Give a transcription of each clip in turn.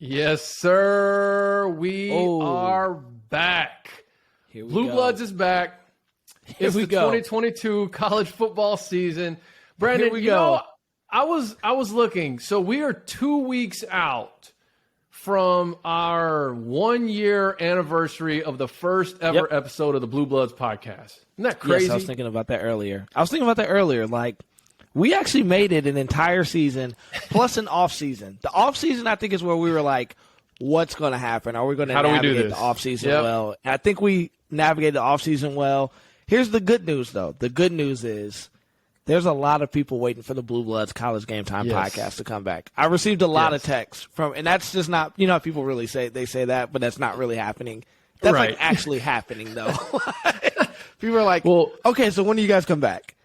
Yes, sir. We are back. Here we Blue go. Bloods is back. It's the 2022 college football season. Brandon, I was looking. So we are 2 weeks out from our 1 year anniversary of the first ever episode of the Blue Bloods podcast. Isn't that crazy? Yes, I was thinking about that earlier. Like, we actually made it an entire season plus an off season. The off season, I think, is where we were like, what's going to happen? Are we going to navigate the off season well? I think we navigated the off season well. Here's the good news, though. The good news is there's a lot of people waiting for the Blue Bloods College Game Time podcast to come back. I received a lot of texts and that's just not, how people really say that, but that's not really happening. That's like actually happening, though. People are like, well, okay, so when do you guys come back?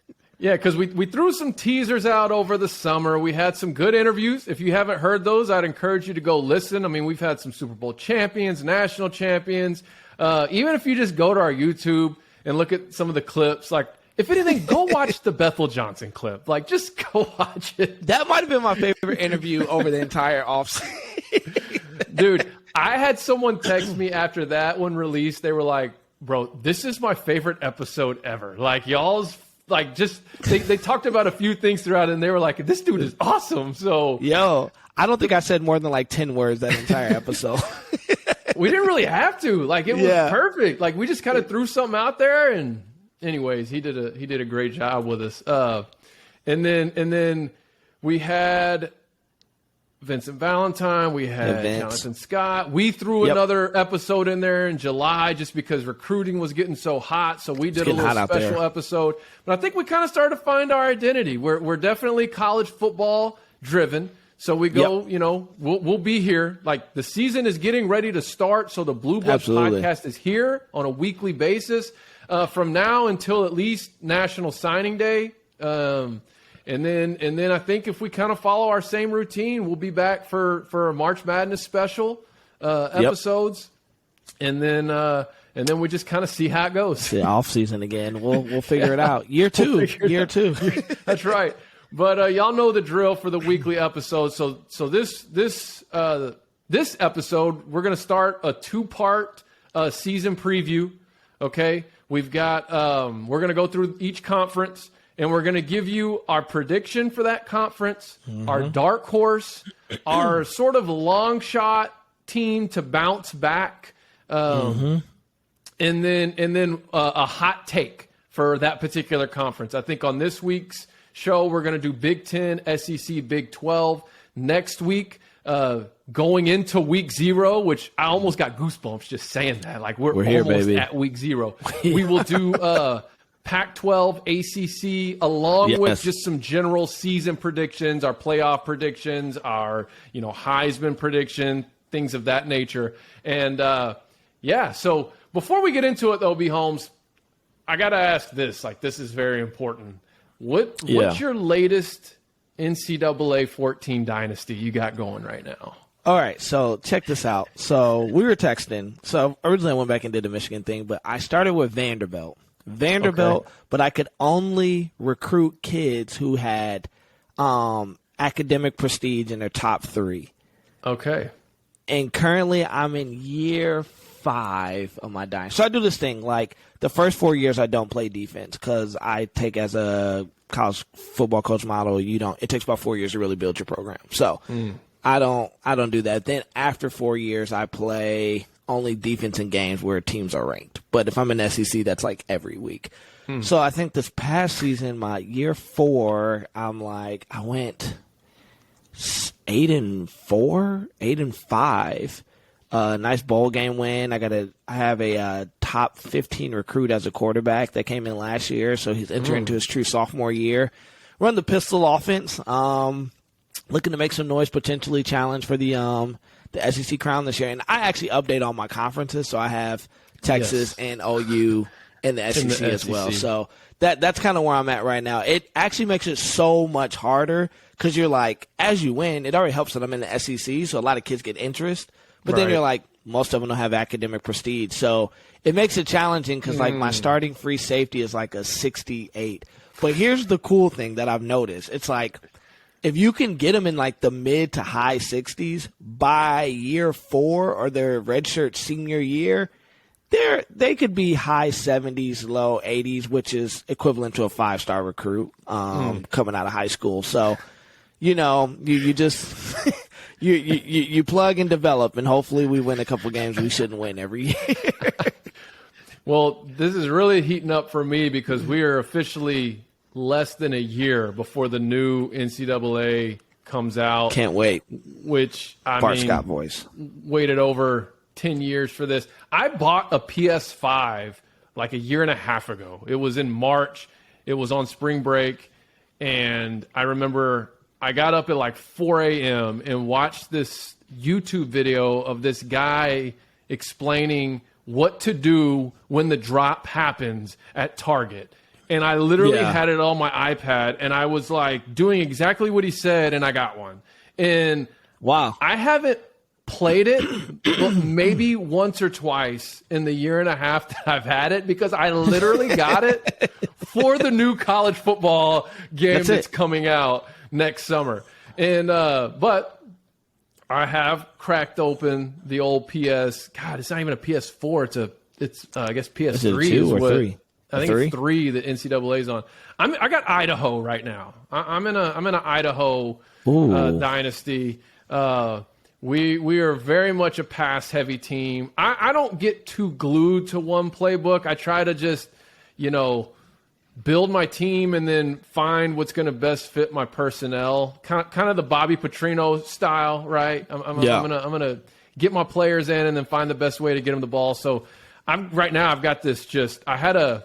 Yeah, because we threw some teasers out over the summer. We had some good interviews. If you haven't heard those, I'd encourage you to go listen. I mean, we've had some Super Bowl champions, national champions. Even if you just go to our YouTube and look at some of the clips, like, if anything, go watch the Bethel Johnson clip. Like, just go watch it. That might have been my favorite interview over the entire offseason. Dude, I had someone text me after that one released. They were like, bro, this is my favorite episode ever. Like, y'all's like, just they talked about a few things throughout, and they were like, this dude is awesome. So, I don't think I said more than like 10 words that entire episode. We didn't really have to. Like, it was perfect. Like, we just kind of threw something out there, and anyways, he did a great job with us. And then we had Vincent Valentine, we had Jonathan Scott. We threw another episode in there in July just because recruiting was getting so hot, so we did a little special episode. But I think we kind of started to find our identity. We're definitely college football driven. So we go, we'll be here. Like, the season is getting ready to start, so the Blue Bloods podcast is here on a weekly basis from now until at least National Signing Day. And then I think if we kind of follow our same routine, we'll be back for a March Madness special episodes, and then we just kind of see how it goes. The off season again. We'll figure it out. Year two. That's right. But y'all know the drill for the weekly episodes. So this episode, we're going to start a 2-part season preview. Okay, we've got we're going to go through each conference. And we're going to give you our prediction for that conference, our dark horse, our sort of long shot team to bounce back, and then a hot take for that particular conference. I think on this week's show, we're going to do Big Ten, SEC, Big 12. Next week, going into week 0, which I almost got goosebumps just saying that. Like, we're here, almost baby. at week 0. We will do Pac-12, ACC, along with just some general season predictions, our playoff predictions, our Heisman prediction, things of that nature. And so before we get into it, though, B. Holmes, I got to ask this. Like, this is very important. What's your latest NCAA 14 dynasty you got going right now? All right, so check this out. So we were texting. So originally I went back and did the Michigan thing, but I started with Vanderbilt, but I could only recruit kids who had academic prestige in their top 3. Okay. And currently I'm in year 5 of my dynasty. So I do this thing, like the first 4 years I don't play defense because I take as a college football coach model, it takes about 4 years to really build your program. So I don't do that. Then after 4 years I play only defense in games where teams are ranked. But if I'm in SEC, that's like every week. So I think this past season, my year 4, I went 8-4, 8-5. Nice bowl game win. I have a top 15 recruit as a quarterback that came in last year, so he's entering into his true sophomore year. Run the pistol offense. Looking to make some noise, potentially challenge for the SEC crown this year. And I actually update all my conferences, so I have Texas and OU and the SEC as well. So that's kind of where I'm at right now. It actually makes it so much harder because you're like, as you win, it already helps that I'm in the SEC, so a lot of kids get interest. But then you're like, most of them don't have academic prestige. So it makes it challenging because, like, my starting free safety is like a 68. But here's the cool thing that I've noticed. It's like if you can get them in like the mid to high 60s by year 4 or their redshirt senior year, they could be high 70s, low 80s, which is equivalent to a 5-star recruit coming out of high school. So, you just you plug and develop, and hopefully we win a couple games we shouldn't win every year. Well, this is really heating up for me because we are officially less than a year before the new NCAA comes out. Can't wait. Which, Bart Scott voice. Waited over 10 years for this. I bought a PS5 like a year and a half ago. It was in March. It was on spring break. And I remember I got up at like 4 a.m. and watched this YouTube video of this guy explaining what to do when the drop happens at Target. And I literally had it on my iPad, and I was like doing exactly what he said, and I got one. And wow, I haven't played it but maybe once or twice in the year and a half that I've had it, because I literally got it for the new college football game that's coming out next summer. And but I have cracked open the old PS. God, it's not even a PS4. It's I guess PS3 is it a 2 or 3? I think it's 3 that NCAA's on. I got Idaho right now. I'm in an Idaho dynasty. We are very much a pass heavy team. I don't get too glued to one playbook. I try to just build my team and then find what's going to best fit my personnel. Kind of the Bobby Petrino style, right? I'm gonna get my players in and then find the best way to get them the ball. So right now I've got this. I had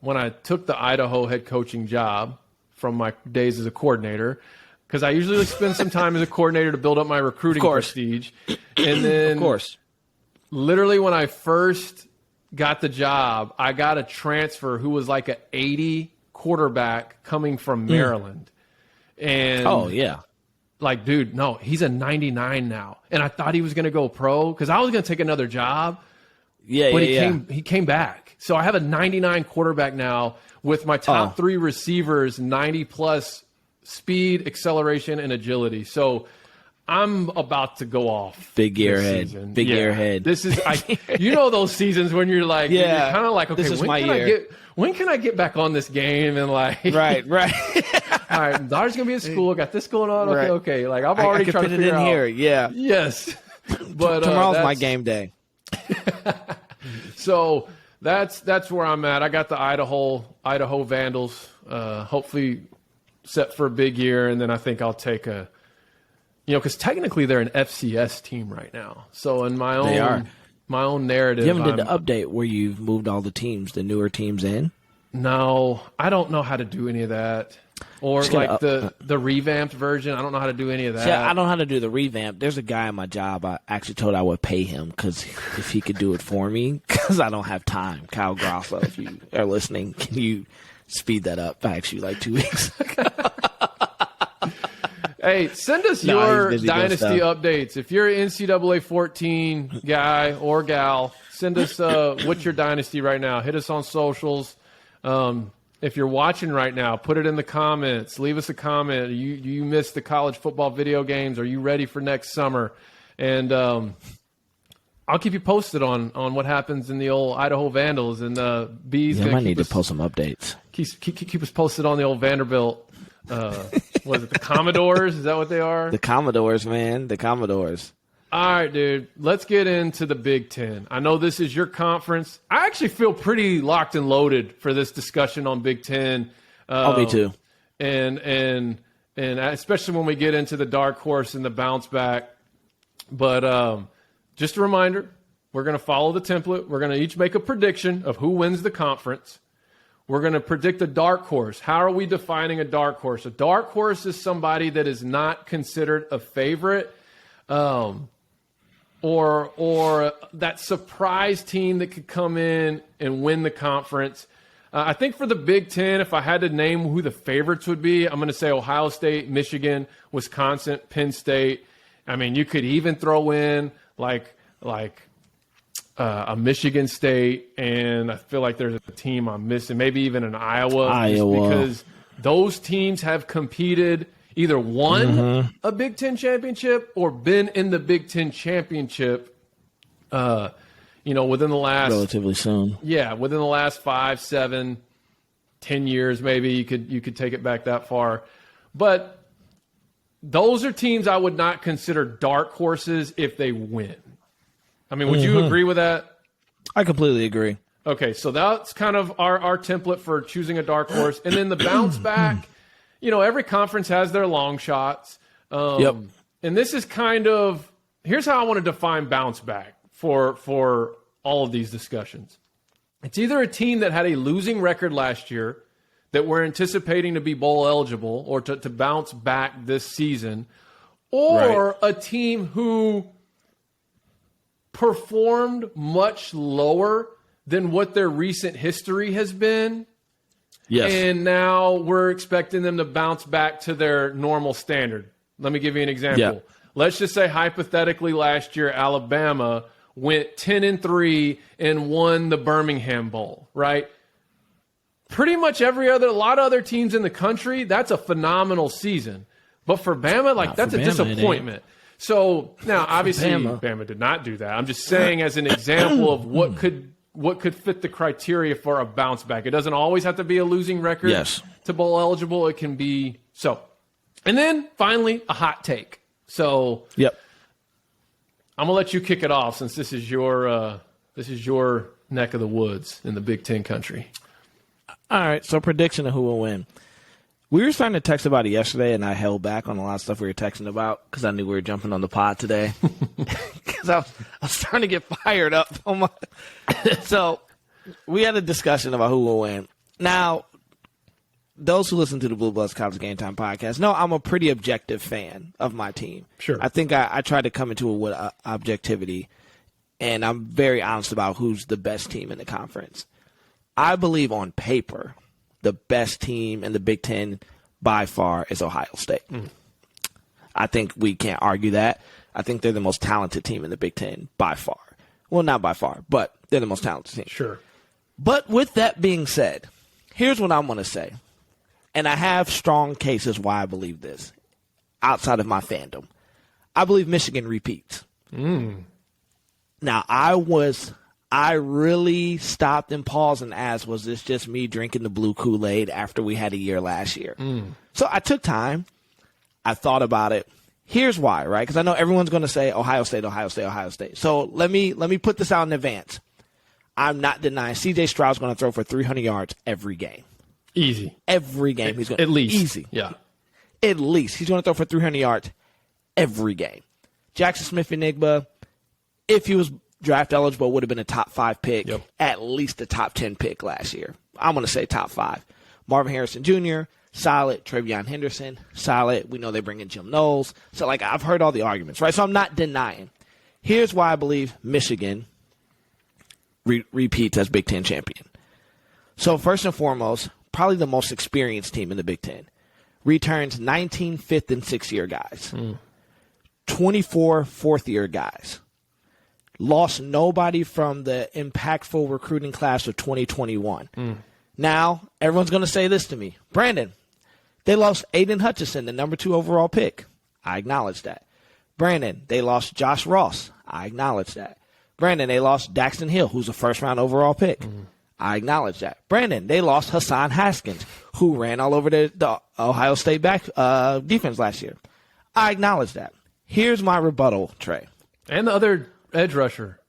when I took the Idaho head coaching job from my days as a coordinator, because I usually spend some time as a coordinator to build up my recruiting prestige, and then of course, literally when I first got the job, I got a transfer who was like an 80 quarterback coming from Maryland. And like, dude, no, he's a 99 now. And I thought he was going to go pro because I was going to take another job. But he came back. So I have a 99 quarterback now with my top 3 receivers, 90 plus speed, acceleration, and agility. So I'm about to go off. Big year ahead. Big year ahead. This is, those seasons when you're like, you're kind of like, okay, when can I get back on this game? And like, right. All right, daughter's gonna be at school. Got this going on. Okay. Like I've already tried to fit figure it in out here. Yeah. Yes. But tomorrow's my game day. So that's where I'm at. I got the Idaho Vandals. Hopefully set for a big year, and then I think I'll take because technically they're an FCS team right now. So in my own narrative, you haven't did the update where you've moved all the newer teams in. No, I don't know how to do any of that. Or like the revamped version. I don't know how to do any of that. Yeah, I don't know how to do the revamp. There's a guy at my job I actually told I would pay him because if he could do it for me, because I don't have time. Kyle Grosso, if you are listening, can you speed that up? Actually, like 2 weeks ago. Hey, send us your dynasty updates. If you're an NCAA 14 guy or gal, send us what's your dynasty right now. Hit us on socials. If you're watching right now, put it in the comments. Leave us a comment. You missed the college football video games? Are you ready for next summer? And I'll keep you posted on what happens in the old Idaho Vandals. And B's I might need to post some updates. Keep us posted on the old Vanderbilt. Was it the Commodores? Is that what they are? The Commodores, man. The Commodores. All right, dude. Let's get into the Big Ten. I know this is your conference. I actually feel pretty locked and loaded for this discussion on Big Ten. Me too. And especially when we get into the dark horse and the bounce back. But just a reminder, we're going to follow the template. We're going to each make a prediction of who wins the conference. We're going to predict a dark horse. How are we defining a dark horse? A dark horse is somebody that is not considered a favorite. Or that surprise team that could come in and win the conference. I think for the Big Ten, if I had to name who the favorites would be, I'm going to say Ohio State, Michigan, Wisconsin, Penn State. I mean, you could even throw in like a Michigan State, and I feel like there's a team I'm missing, maybe even an Iowa. Just because those teams have competed, either won a Big Ten championship or been in the Big Ten championship, within the last relatively soon. Yeah, within the last 5, 7, 10 years, maybe you could take it back that far. But those are teams I would not consider dark horses if they win. I mean, would you agree with that? I completely agree. Okay, so that's kind of our template for choosing a dark horse. And then the bounce back, every conference has their long shots. Yep. And this is kind of, here's how I want to define bounce back for all of these discussions. It's either a team that had a losing record last year that we're anticipating to be bowl eligible or to bounce back this season, or a team who performed much lower than what their recent history has been. Yes. And now we're expecting them to bounce back to their normal standard. Let me give you an example. Yeah. Let's just say hypothetically last year Alabama went 10-3 and won the Birmingham Bowl, right? Pretty much a lot of other teams in the country, that's a phenomenal season. But for Bama, that's a disappointment. So now, obviously, Bama did not do that. I'm just saying as an example of what could fit the criteria for a bounce back. It doesn't always have to be a losing record to bowl eligible. It can be so. And then finally, a hot take. So I'm gonna let you kick it off since this is your neck of the woods in the Big Ten country. All right, so prediction of who will win. We were starting to text about it yesterday, and I held back on a lot of stuff we were texting about because I knew we were jumping on the pod today. Because I was starting to get fired up. So we had a discussion about who will win. Now, those who listen to the Blue Bloods College Game Time podcast know I'm a pretty objective fan of my team. Sure. I think I try to come into it with objectivity, and I'm very honest about who's the best team in the conference. I believe on paper, the best team in the Big Ten by far is Ohio State. I think we can't argue that. I think they're the most talented team in the Big Ten by far. Well, not by far, but they're the most talented team. Sure. But with that being said, here's what I'm going to say. And I have strong cases why I believe this outside of my fandom. I believe Michigan repeats. Now, I really stopped and paused and asked, was this just me drinking the blue Kool-Aid after we had a year last year? So I took time. I thought about it. Here's why, right? Because I know everyone's going to say Ohio State, Ohio State, Ohio State. So let me put this out in advance. I'm not denying C.J. Stroud's going to throw for 300 yards every game. Easy. Every game he's going to. At least. Easy. Yeah. At least. He's going to throw for 300 yards every game. Jackson Smith-Njigba, if he was draft eligible, would have been a top 5 pick, at least a top 10 pick last year. I'm going to say top 5. Marvin Harrison Jr., solid. Travion Henderson, solid. We know they bring in Jim Knowles. So, I've heard all the arguments, right? So I'm not denying. Here's why I believe Michigan repeats as Big Ten champion. So, first and foremost, probably the most experienced team in the Big Ten. Returns 19 fifth and 6th-year guys. 24 fourth-year guys. Lost nobody from the impactful recruiting class of 2021. Now, everyone's going to say this to me. Brandon, they lost Aiden Hutchinson, the number 2 overall pick. I acknowledge that. Brandon, they lost Josh Ross. I acknowledge that. Brandon, they lost Daxton Hill, who's a first-round overall pick. I acknowledge that. Brandon, they lost Hassan Haskins, who ran all over the Ohio State back defense last year. I acknowledge that. Here's my rebuttal, Trey. And the other edge rusher.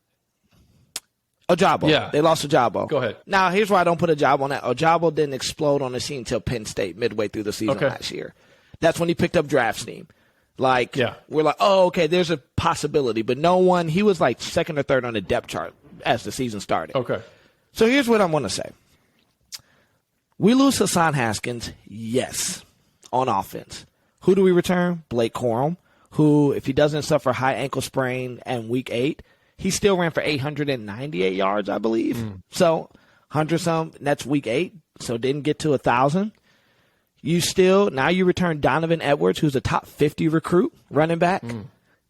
Ojabo. Yeah. They lost Ojabo. Go ahead. Now, here's why I don't put Ojabo on that. Ojabo didn't explode on the scene until Penn State midway through the season last year. That's when he picked up draft steam. We're like, oh, okay, there's a possibility. But no one, he was like second or third on the depth chart as the season started. Okay. So here's what I'm going to say. We lose Hassan Haskins, yes, on offense. Who do we return? Blake Corum, who, if he doesn't suffer high ankle sprain in week 8, he still ran for 898 yards, I believe. So 100-some, that's week 8, so didn't get to 1,000. Now you return Donovan Edwards, who's a top 50 recruit, running back,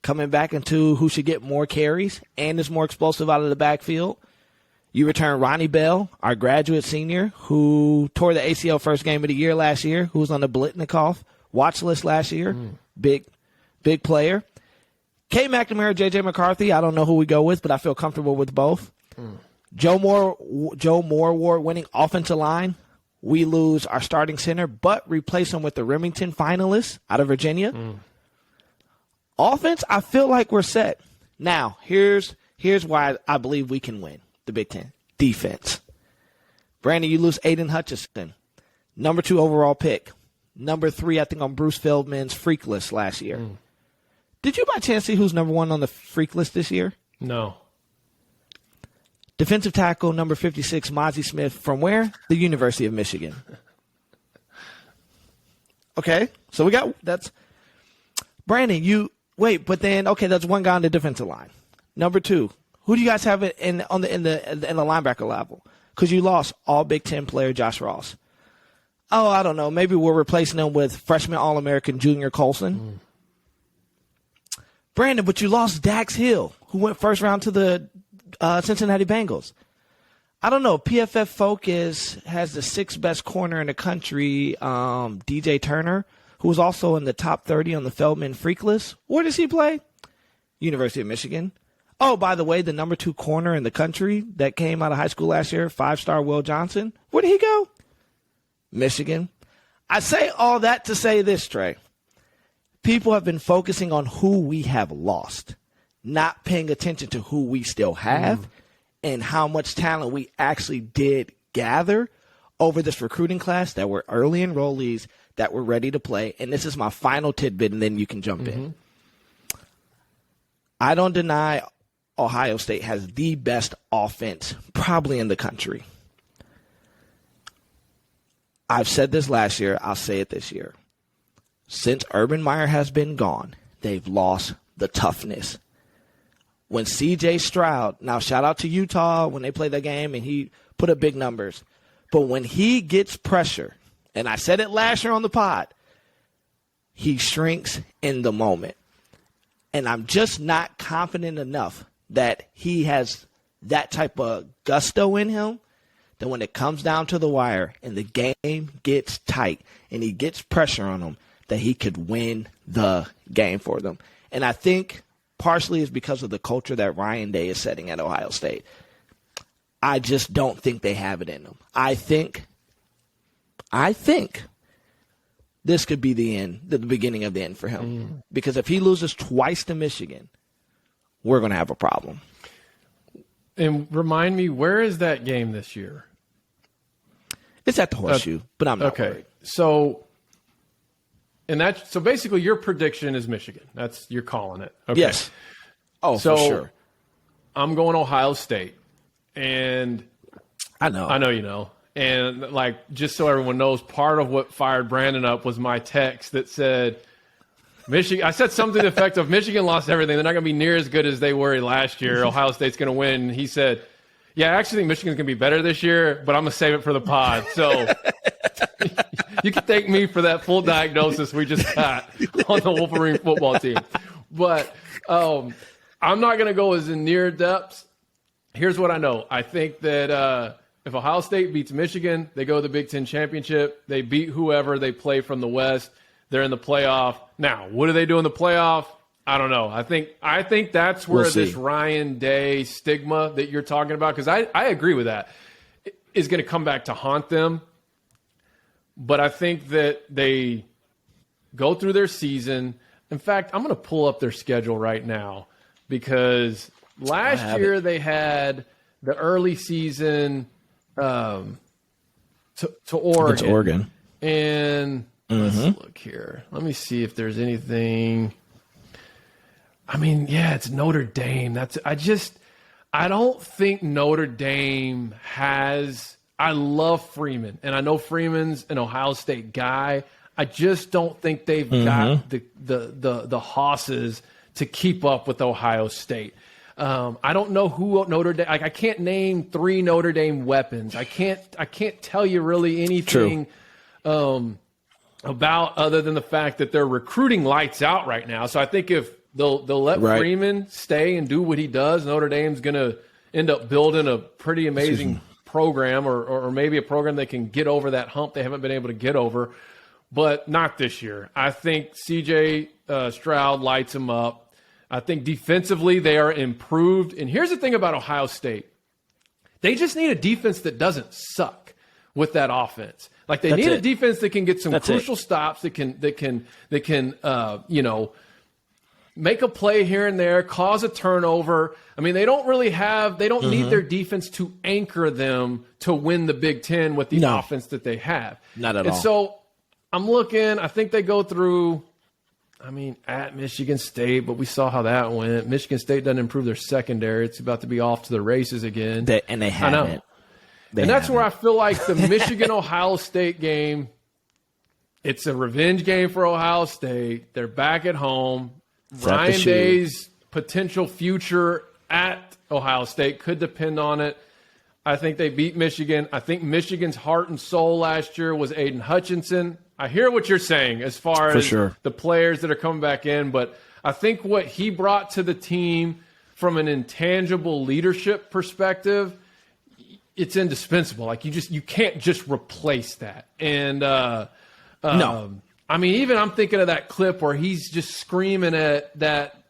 coming back into who should get more carries and is more explosive out of the backfield. You return Ronnie Bell, our graduate senior, who tore the ACL first game of the year last year, who was on the Biletnikoff watch list last year. Big player. K. McNamara, J.J. McCarthy, I don't know who we go with, but I feel comfortable with both. Joe Moore award-winning offensive line. We lose our starting center, but replace him with the Remington finalist out of Virginia. Offense, I feel like we're set. Now, here's why I believe we can win the Big Ten. Defense. Brandon, you lose Aiden Hutchinson, number 2 overall pick. Number 3, I think, on Bruce Feldman's freak list last year. Did you by chance see who's number 1 on the freak list this year? No. Defensive tackle number 56, Mozzie Smith, from where? The University of Michigan. Okay, so that's Brandon. But then that's one guy on the defensive line. Number 2, who do you guys have in the linebacker level? Because you lost all Big Ten player Josh Ross. Oh, I don't know. Maybe we're replacing him with freshman All-American Junior Colson. Brandon, but you lost Dax Hill, who went first round to the Cincinnati Bengals. I don't know. PFF Focus has the 6th best corner in the country, DJ Turner, who was also in the top 30 on the Feldman freak list. Where does he play? University of Michigan. Oh, by the way, the number 2 corner in the country that came out of high school last year, 5-star Will Johnson. Where did he go? Michigan. I say all that to say this, Trey. People have been focusing on who we have lost, not paying attention to who we still have and how much talent we actually did gather over this recruiting class that were early enrollees that were ready to play. And this is my final tidbit, and then you can jump in. I don't deny Ohio State has the best offense probably in the country. I've said this last year. I'll say it this year. Since Urban Meyer has been gone, they've lost the toughness. When C.J. Stroud, now shout out to Utah when they played that game and he put up big numbers. But when he gets pressure, and I said it last year on the pod, he shrinks in the moment. And I'm just not confident enough that he has that type of gusto in him that when it comes down to the wire and the game gets tight and he gets pressure on him, that he could win the game for them. And I think partially is because of the culture that Ryan Day is setting at Ohio State. I just don't think they have it in them. I think this could be the beginning of the end for him. Because if he loses twice to Michigan, we're going to have a problem. And remind me, where is that game this year? It's at the Horseshoe, but I'm not worried. So basically your prediction is Michigan. You're calling it. Okay. Yes. Oh, so, for sure. I'm going Ohio State. And I know you know. And just so everyone knows, part of what fired Brandon up was my text that said Michigan. I said something to the effect of Michigan lost everything. They're not going to be near as good as they were last year. Ohio State's going to win. He said, yeah, I actually think Michigan's going to be better this year, but I'm going to save it for the pod. So you can thank me for that full diagnosis we just got on the Wolverine football team. But I'm not going to go as in near depths. Here's what I know. I think that if Ohio State beats Michigan, they go to the Big Ten Championship. They beat whoever they play from the West. They're in the playoff. Now, what do they do in the playoff? I don't know. I think that's where this Ryan Day stigma that you're talking about, because I agree with that, is going to come back to haunt them. But I think that they go through their season. In fact, I'm going to pull up their schedule right now, because last year they had the early season to Oregon. It's Oregon. And let's look here. Let me see if there's anything. I mean, yeah, it's Notre Dame. I don't think Notre Dame has. I love Freeman, and I know Freeman's an Ohio State guy. I just don't think they've got the hosses to keep up with Ohio State. I don't know who Notre Dame. I can't name 3 Notre Dame weapons. I can't tell you really anything about other than the fact that they're recruiting lights out right now. So I think if they'll let Freeman stay and do what he does, Notre Dame's gonna end up building a pretty amazing program or maybe a program that can get over that hump they haven't been able to get over, but not this year. I think C.J. Stroud lights them up. I think defensively they are improved. And here's the thing about Ohio State. They just need a defense that doesn't suck with that offense. Like they need a defense that can get some crucial stops, that can make a play here and there, cause a turnover. I mean, they don't need their defense to anchor them to win the Big Ten with the offense that they have. Not at all. And so I'm looking, I think they go through, at Michigan State, but we saw how that went. Michigan State doesn't improve their secondary. It's about to be off to the races again. They haven't. And that's where I feel like the Michigan-Ohio State game, it's a revenge game for Ohio State. They're back at home. Ryan Day's potential future at Ohio State could depend on it. I think they beat Michigan. I think Michigan's heart and soul last year was Aiden Hutchinson. I hear what you're saying as far as the players that are coming back in, but I think what he brought to the team from an intangible leadership perspective, it's indispensable. Like you can't just replace that. And no. Even I'm thinking of that clip where he's just screaming at that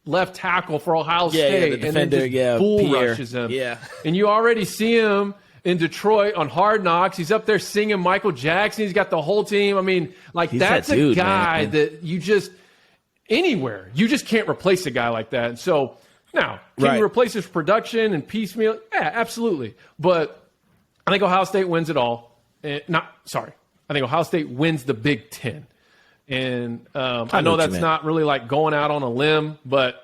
left tackle for Ohio State, the defender, and then just bull Pierre. rushes him. Yeah. And you already see him in Detroit on Hard Knocks. He's up there singing Michael Jackson. He's got the whole team. He's that's a dude, guy man. that you just anywhere you just can't replace a guy like that. And so now, can you replace his production and piecemeal? Yeah, absolutely. But I think Ohio State wins it all. I think Ohio State wins the Big Ten. And I know that's not really like going out on a limb, but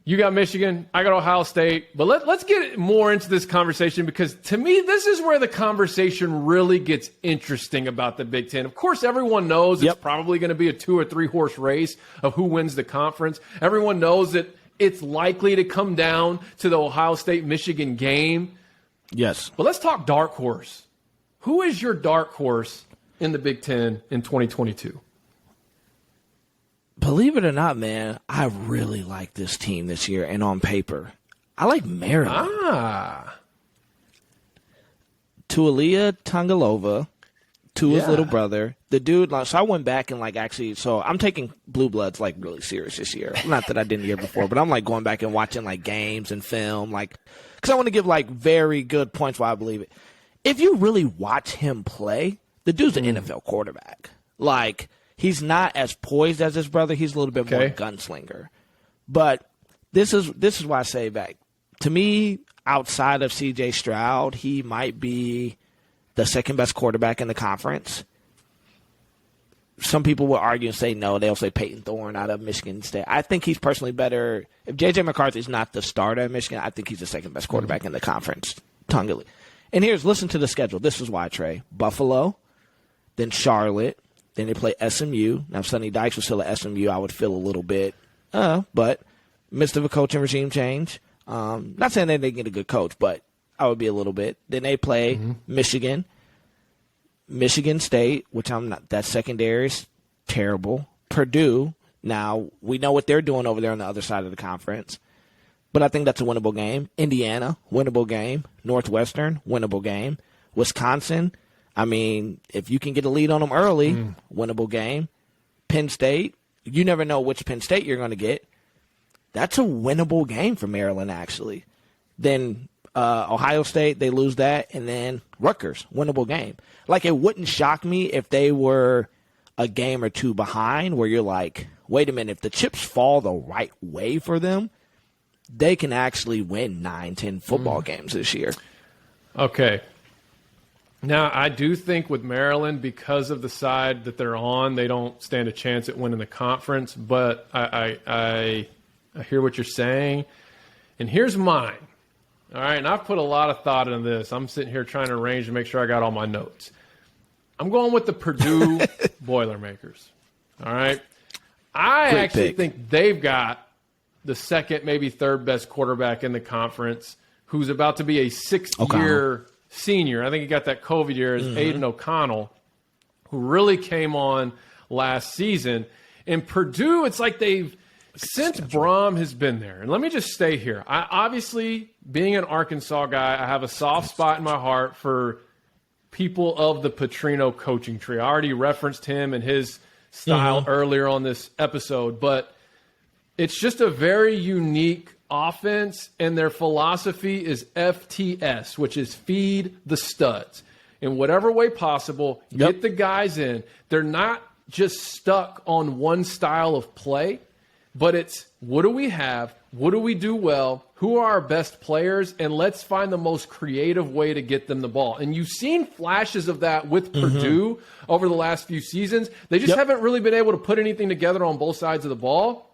you got Michigan, I got Ohio State. But let's get more into this conversation, because to me, this is where the conversation really gets interesting about the Big Ten. Of course, everyone knows it's probably going to be a 2 or 3 horse race of who wins the conference. Everyone knows that it's likely to come down to the Ohio State-Michigan game. Yes. But let's talk dark horse. Who is your dark horse in the Big Ten in 2022? Believe it or not, man, I really like this team this year, and on paper, I like Maryland. Tualia Tagovailoa, Tua's little brother, the dude. So I went back and so I'm taking Blue Bloods really serious this year. Not that I didn't the year before, but I'm going back and watching games and film, because I want to give very good points why I believe it. If you really watch him play, the dude's an NFL quarterback. He's not as poised as his brother. He's a little bit more gunslinger. But this is why I say back. To me, outside of C.J. Stroud, he might be the second best quarterback in the conference. Some people will argue and say no. They'll say Peyton Thorne out of Michigan State. I think he's personally better. If J.J. McCarthy's not the starter at Michigan, I think he's the second best quarterback in the conference. And listen to the schedule. This is why, Trey. Buffalo, then Charlotte, then they play SMU. Now, if Sonny Dykes was still at SMU, I would feel a little bit, but midst of a coaching regime change. Not saying that they get a good coach, but I would be a little bit. Then they play Michigan, Michigan State, which that secondary is terrible. Purdue. Now, we know what they're doing over there on the other side of the conference, but I think that's a winnable game. Indiana, winnable game. Northwestern, winnable game. Wisconsin, if you can get a lead on them early, winnable game. Penn State, you never know which Penn State you're going to get. That's a winnable game for Maryland, actually. Then Ohio State, they lose that. And then Rutgers, winnable game. It wouldn't shock me if they were a game or two behind where you're like, wait a minute, if the chips fall the right way for them, they can actually win 9-10 football games this year. Okay. Now, I do think with Maryland, because of the side that they're on, they don't stand a chance at winning the conference. But I hear what you're saying. And here's mine. All right, and I've put a lot of thought into this. I'm sitting here trying to arrange to make sure I got all my notes. I'm going with the Purdue Boilermakers. All right? I actually think they've got the second, maybe third best quarterback in the conference, who's about to be a sixth-year senior. I think he got that COVID year, is Aiden O'Connell, who really came on last season. And Purdue, it's like they've Since Brom has been there, and let me just stay here. I obviously, being an Arkansas guy, I have a soft spot in my heart for people of the Petrino coaching tree. I already referenced him and his style earlier on this episode, but it's just a very unique offense, and their philosophy is FTS, which is feed the studs. In whatever way possible, get the guys in. They're not just stuck on one style of play, but it's what do we have? What do we do well? Who are our best players? And let's find the most creative way to get them the ball. And you've seen flashes of that with Purdue over the last few seasons. They just haven't really been able to put anything together on both sides of the ball.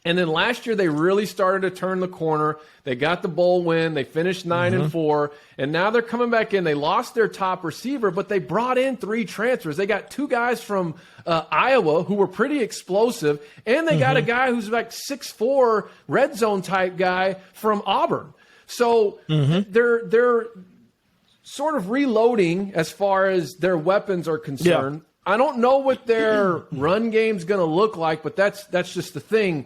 And then last year, they really started to turn the corner. They got the bowl win. They finished 9-4. And now they're coming back in. They lost their top receiver, but they brought in 3 transfers. They got 2 guys from Iowa who were pretty explosive. And they got a guy who's like 6'4", red zone type guy from Auburn. So they're sort of reloading as far as their weapons are concerned. Yeah. I don't know what their run game's going to look like, but that's just the thing.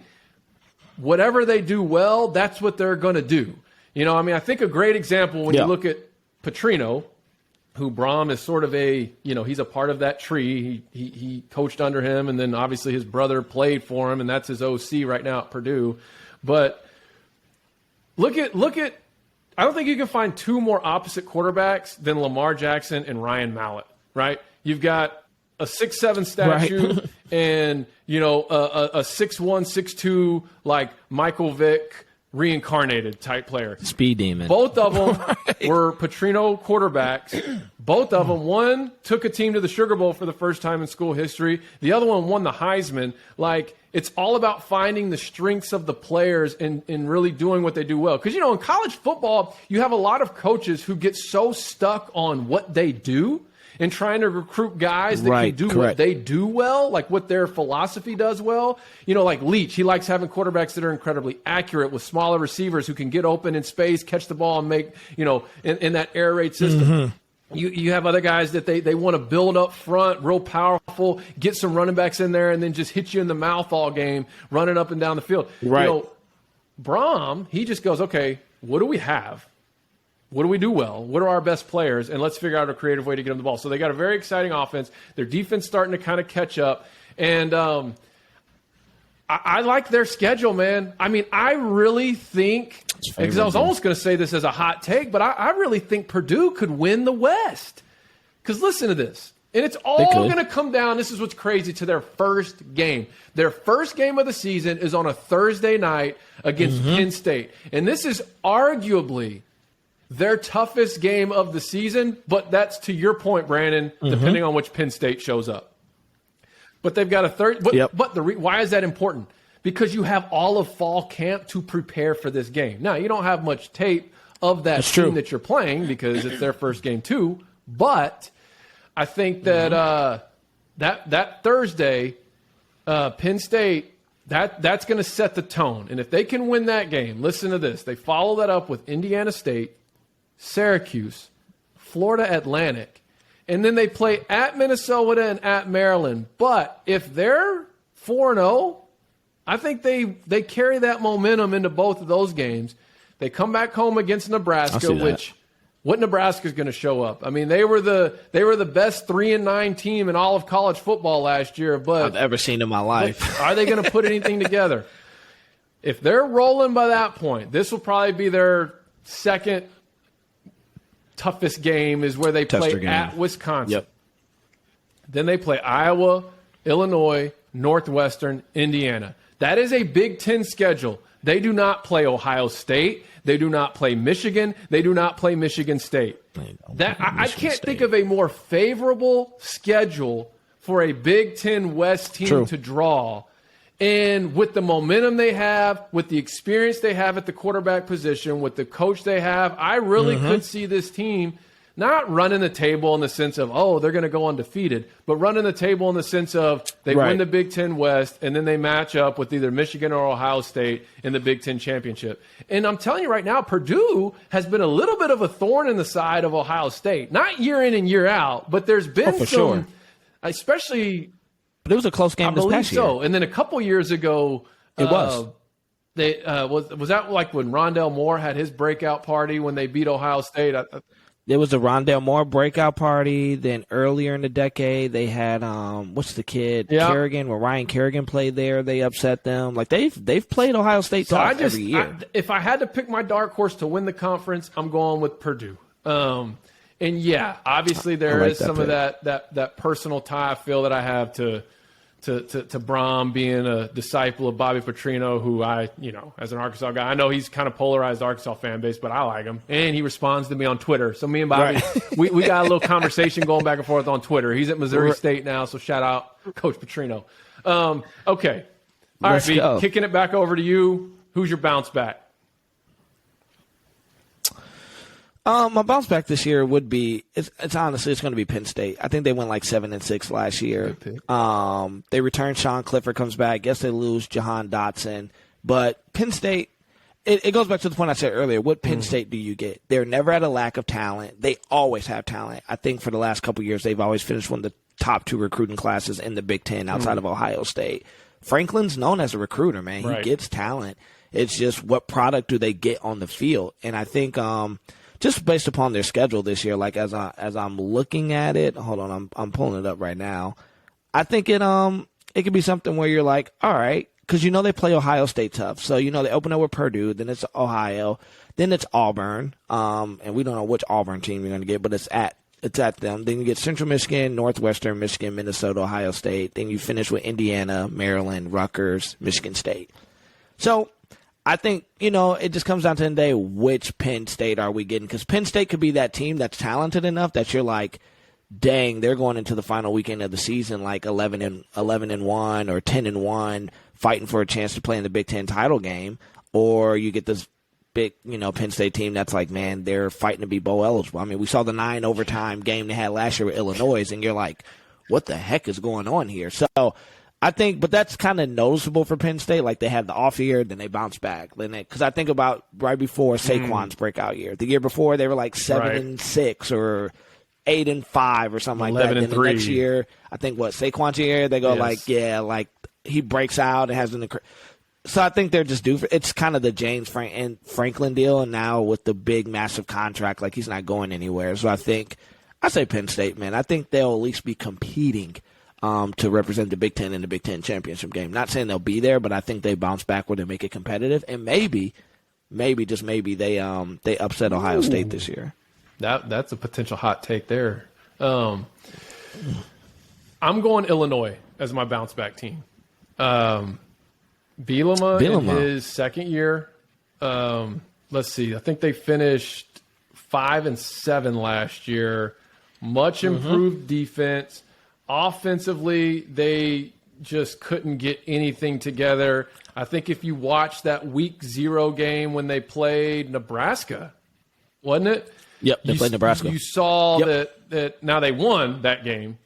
Whatever they do well, that's what they're going to do. You know, I mean, I think a great example when you look at Petrino, who Brom is sort of he's a part of that tree. He coached under him, and then obviously his brother played for him, and that's his OC right now at Purdue. But look at I don't think you can find 2 more opposite quarterbacks than Lamar Jackson and Ryan Mallett, right? You've got a 6'7" statue and, a 6'1", 6'2", like Michael Vick reincarnated type player. Speed demon. Both of them were Petrino quarterbacks. Both of them, one took a team to the Sugar Bowl for the first time in school history. The other one won the Heisman. Like, it's all about finding the strengths of the players and really doing what they do well. Because, in college football, you have a lot of coaches who get so stuck on what they do and trying to recruit guys that can do what they do well, like what their philosophy does well. Like Leach, he likes having quarterbacks that are incredibly accurate with smaller receivers who can get open in space, catch the ball, and make, in that air raid system. You have other guys that they want to build up front, real powerful, get some running backs in there, and then just hit you in the mouth all game, running up and down the field. Right. Brom, he just goes, okay, what do we have? What do we do well? What are our best players? And let's figure out a creative way to get them the ball. So they got a very exciting offense. Their defense starting to kind of catch up. And I like their schedule, man. I mean, I really think – because I was almost going to say this as a hot take, but I really think Purdue could win the West. Because listen to this. And it's all going to come down – this is what's crazy – to their first game. Their first game of the season is on a Thursday night against Penn State. And this is arguably – their toughest game of the season, but that's to your point, Brandon, depending on which Penn State shows up. But they've got a third. But why is that important? Because you have all of fall camp to prepare for this game. Now, you don't have much tape of that team that you're playing because it's their first game too. But I think that that Thursday, Penn State, that's going to set the tone. And if they can win that game, listen to this. They follow that up with Indiana State, Syracuse, Florida Atlantic, and then they play at Minnesota and at Maryland. But if they're 4-0, I think they carry that momentum into both of those games. They come back home against Nebraska, which what Nebraska's going to show up? I mean, they were the best 3-9 team in all of college football last year, but I've ever seen in my life. Are they going to put anything together? If they're rolling by that point, this will probably be their second toughest game is where they play at Wisconsin. Yep. Then they play Iowa, Illinois, Northwestern, Indiana. That is a Big Ten schedule. They do not play Ohio State. They do not play Michigan. They do not play Michigan State. I can't think of a more favorable schedule for a Big Ten West team to draw. And with the momentum they have, with the experience they have at the quarterback position, with the coach they have, I really could see this team not running the table in the sense of, they're going to go undefeated, but running the table in the sense of they win the Big Ten West and then they match up with either Michigan or Ohio State in the Big Ten championship. And I'm telling you right now, Purdue has been a little bit of a thorn in the side of Ohio State. Not year in and year out, but there's been especially – But it was a close game this past year. And then a couple years ago, It was. They was that like when Rondale Moore had his breakout party when they beat Ohio State? There was the Rondale Moore breakout party. Then earlier in the decade, they had what's the kid Kerrigan, where Ryan Kerrigan played there. They upset them. Like they've played Ohio State tough every year. If I had to pick my dark horse to win the conference, I'm going with Purdue. And yeah, obviously there is some pick. Of that personal tie I feel that I have to Brom being a disciple of Bobby Petrino, who I, as an Arkansas guy, I know he's kind of polarized Arkansas fan base, but I like him. And he responds to me on Twitter. So me and Bobby, right. we got a little conversation going back and forth on Twitter. He's at Missouri State now, so shout out Coach Petrino. Okay. All right, B, kicking it back over to you. Who's your bounce back? My bounce back this year would be it's honestly going to be Penn State. I think they went like 7-6 last year. They returned Sean Clifford comes back. Guess they lose Jahan Dotson, but Penn State. It goes back to the point I said earlier. What Penn State do you get? They're never at a lack of talent. They always have talent. I think for the last couple of years they've always finished one of the top 2 recruiting classes in the Big Ten outside of Ohio State. Franklin's known as a recruiter, man. He gets talent. It's just what product do they get on the field? And I think just based upon their schedule this year, like as I'm looking at it, hold on, I'm pulling it up right now. I think it could be something where you're like, all right, because they play Ohio State tough. So they open up with Purdue, then it's Ohio, then it's Auburn, and we don't know which Auburn team you're going to get, but it's at them. Then you get Central Michigan, Northwestern Michigan, Minnesota, Ohio State. Then you finish with Indiana, Maryland, Rutgers, Michigan State. So I think, it just comes down to the day, which Penn State are we getting? Because Penn State could be that team that's talented enough that you're like, dang, they're going into the final weekend of the season like 11-1 or 10-1, fighting for a chance to play in the Big Ten title game. Or you get this big, Penn State team that's like, man, they're fighting to be bowl eligible. I mean, we saw the 9 overtime game they had last year with Illinois, and you're like, what the heck is going on here? So I think, but that's kind of noticeable for Penn State. Like they had the off year, then they bounce back. Because I think about right before Saquon's breakout year. The year before, they were like 7-6 or 8-5 or something like that. And then the next year, I think Saquon's year, they go like he breaks out and has an. So I think they're just due for. It's kind of the James Franklin deal, and now with the big massive contract, like he's not going anywhere. So I say Penn State, man. I think they'll at least be competing to represent the Big Ten in the Big Ten championship game. Not saying they'll be there, but I think they bounce back where they make it competitive, and maybe just maybe they upset Ohio State this year. That's a potential hot take there. I'm going Illinois as my bounce back team. Bielema in his second year. Let's see. I think they finished 5-7 last year. Much improved defense. Offensively, they just couldn't get anything together. I think if you watch that week 0 game when they played Nebraska, wasn't it? Yep, they played Nebraska. You saw that now they won that game,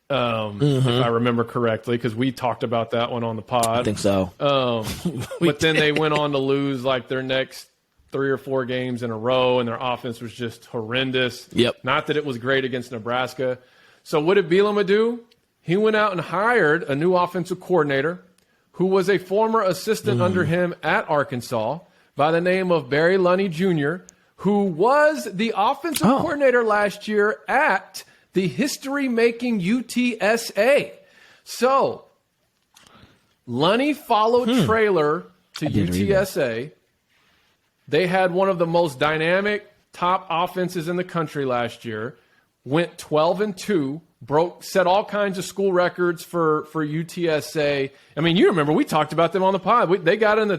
if I remember correctly, because we talked about that one on the pod. I think so. But then they went on to lose like their next 3 or 4 games in a row, and their offense was just horrendous. Yep. Not that it was great against Nebraska. So what did Bielema do? He went out and hired a new offensive coordinator who was a former assistant under him at Arkansas by the name of Barry Lunney Jr., who was the offensive coordinator last year at the history-making UTSA. So Lunney followed Traylor to UTSA. They had one of the most dynamic top offenses in the country last year. Went 12-2, set all kinds of school records for UTSA. I mean, you remember we talked about them on the pod. They got in the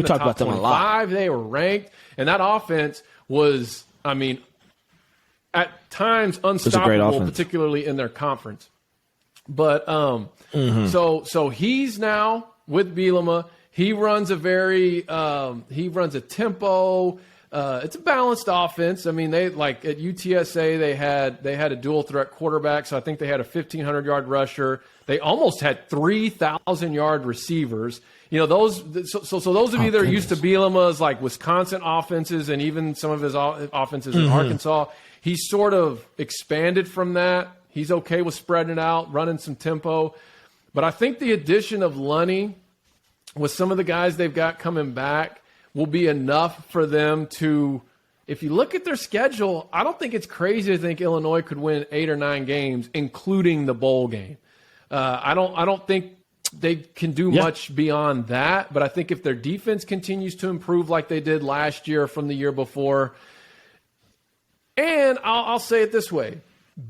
top 25. They were ranked, and that offense was, I mean, at times unstoppable, particularly in their conference. But so he's now with Bielema. He runs a tempo. It's a balanced offense. I mean, they like at UTSA they had a dual threat quarterback, so I think they had a 1,500-yard rusher. They almost had 3,000-yard receivers. Those of you that are used to Bielema's like Wisconsin offenses and even some of his offenses in Arkansas, he sort of expanded from that. He's okay with spreading it out, running some tempo. But I think the addition of Lunney with some of the guys they've got coming back, will be enough for them to, if you look at their schedule, I don't think it's crazy to think Illinois could win 8 or 9 games, including the bowl game. I don't think they can do much beyond that, but I think if their defense continues to improve like they did last year from the year before, and I'll say it this way,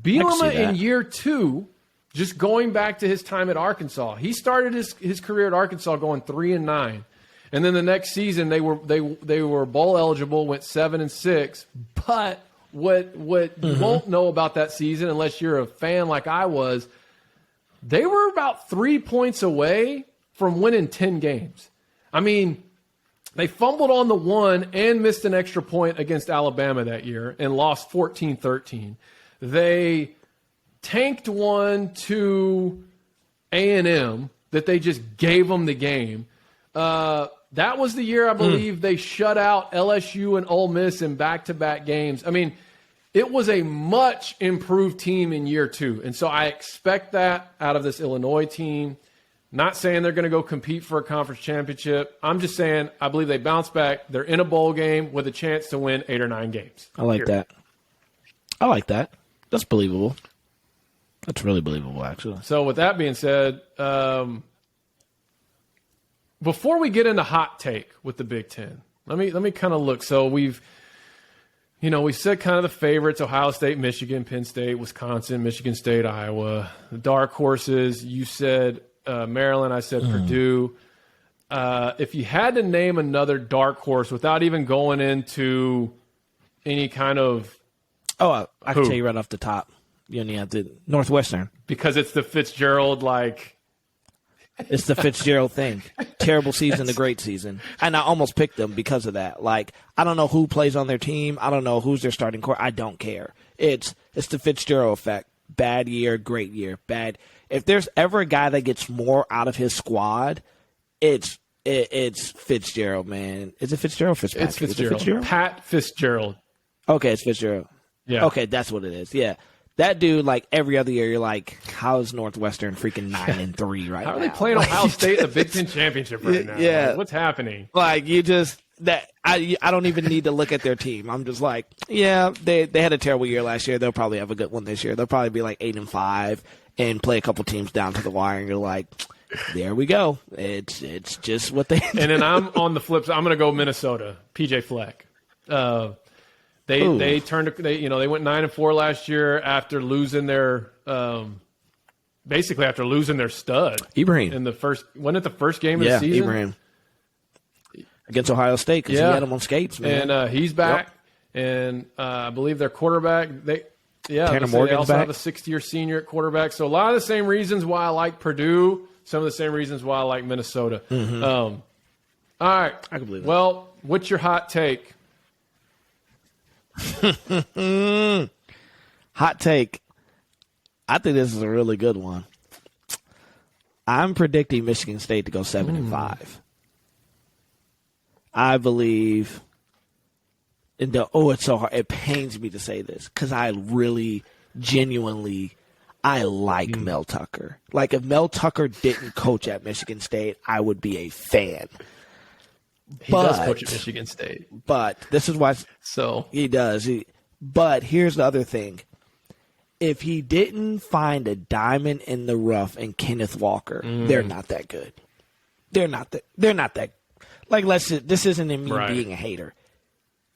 Bielema in year 2, just going back to his time at Arkansas, he started his career at Arkansas going 3-9. And then the next season they were bowl eligible, went 7-6. But what you won't know about that season unless you're a fan like I was, they were about 3 points away from winning 10 games. I mean, they fumbled on the one and missed an extra point against Alabama that year and lost 14-13. They tanked one to A&M that they just gave them the game. That was the year, I believe, they shut out LSU and Ole Miss in back-to-back games. I mean, it was a much improved team in year 2. And so I expect that out of this Illinois team. Not saying they're going to go compete for a conference championship. I'm just saying I believe they bounce back. They're in a bowl game with a chance to win 8 or 9 games. I like that. I like that. That's believable. That's really believable, actually. So with that being said, before we get into hot take with the Big Ten, let me kind of look. So we said kind of the favorites: Ohio State, Michigan, Penn State, Wisconsin, Michigan State, Iowa. The dark horses, you said Maryland, I said Purdue. If you had to name another dark horse without even going into any kind of I can tell you right off the top. You only have to Northwestern, because it's the Fitzgerald It's the Fitzgerald thing. Terrible season to great season. And I almost picked them because of that. Like, I don't know who plays on their team. I don't know who's their starting core. I don't care. It's the Fitzgerald effect. Bad year, great year. Bad. If there's ever a guy that gets more out of his squad, it's Fitzgerald, man. Is it Fitzgerald? Fitzpatrick? It's Fitzgerald. Is it Fitzgerald? Pat Fitzgerald. Okay, it's Fitzgerald. Yeah. Okay, that's what it is. Yeah. That dude, like, every other year, you're like, how is Northwestern freaking 9-3 right now? How are they playing Ohio State in the Big Ten championship right now? Yeah. Like, what's happening? Like, I don't even need to look at their team. I'm just like, yeah, they had a terrible year last year. They'll probably have a good one this year. They'll probably be like 8-5 and play a couple teams down to the wire, and you're like, there we go. It's just what they. And then I'm on the flip side. I'm going to go Minnesota. PJ Fleck. They went 9-4 last year after losing their stud Ibrahim in the first. Wasn't it the first game of the season? Ibrahim against Ohio State because he had him on skates, man. And he's back, and I believe their quarterback. They Morgan's also back. have a 6th-year senior at quarterback. So a lot of the same reasons why I like Purdue. Some of the same reasons why I like Minnesota. Mm-hmm. All right, I can believe that. Well, what's your hot take? Hot take. I think this is a really good one. I'm predicting Michigan State to go 7-5. I believe. It's so hard. It pains me to say this because I really, genuinely, I like Mel Tucker. Like, if Mel Tucker didn't coach at Michigan State, I would be a fan. He does coach at Michigan State. But this is why. So he does. But here's the other thing. If he didn't find a diamond in the rough in Kenneth Walker, they're not that good. They're not that. Like, this isn't me being a hater.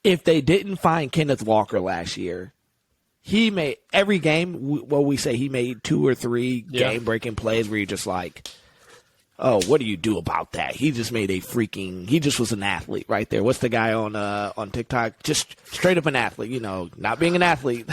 If they didn't find Kenneth Walker last year, he made every game. We say he made 2 or 3 game-breaking plays where you're just like, oh, what do you do about that? He just made he just was an athlete right there. What's the guy on TikTok? Just straight up an athlete, not being an athlete.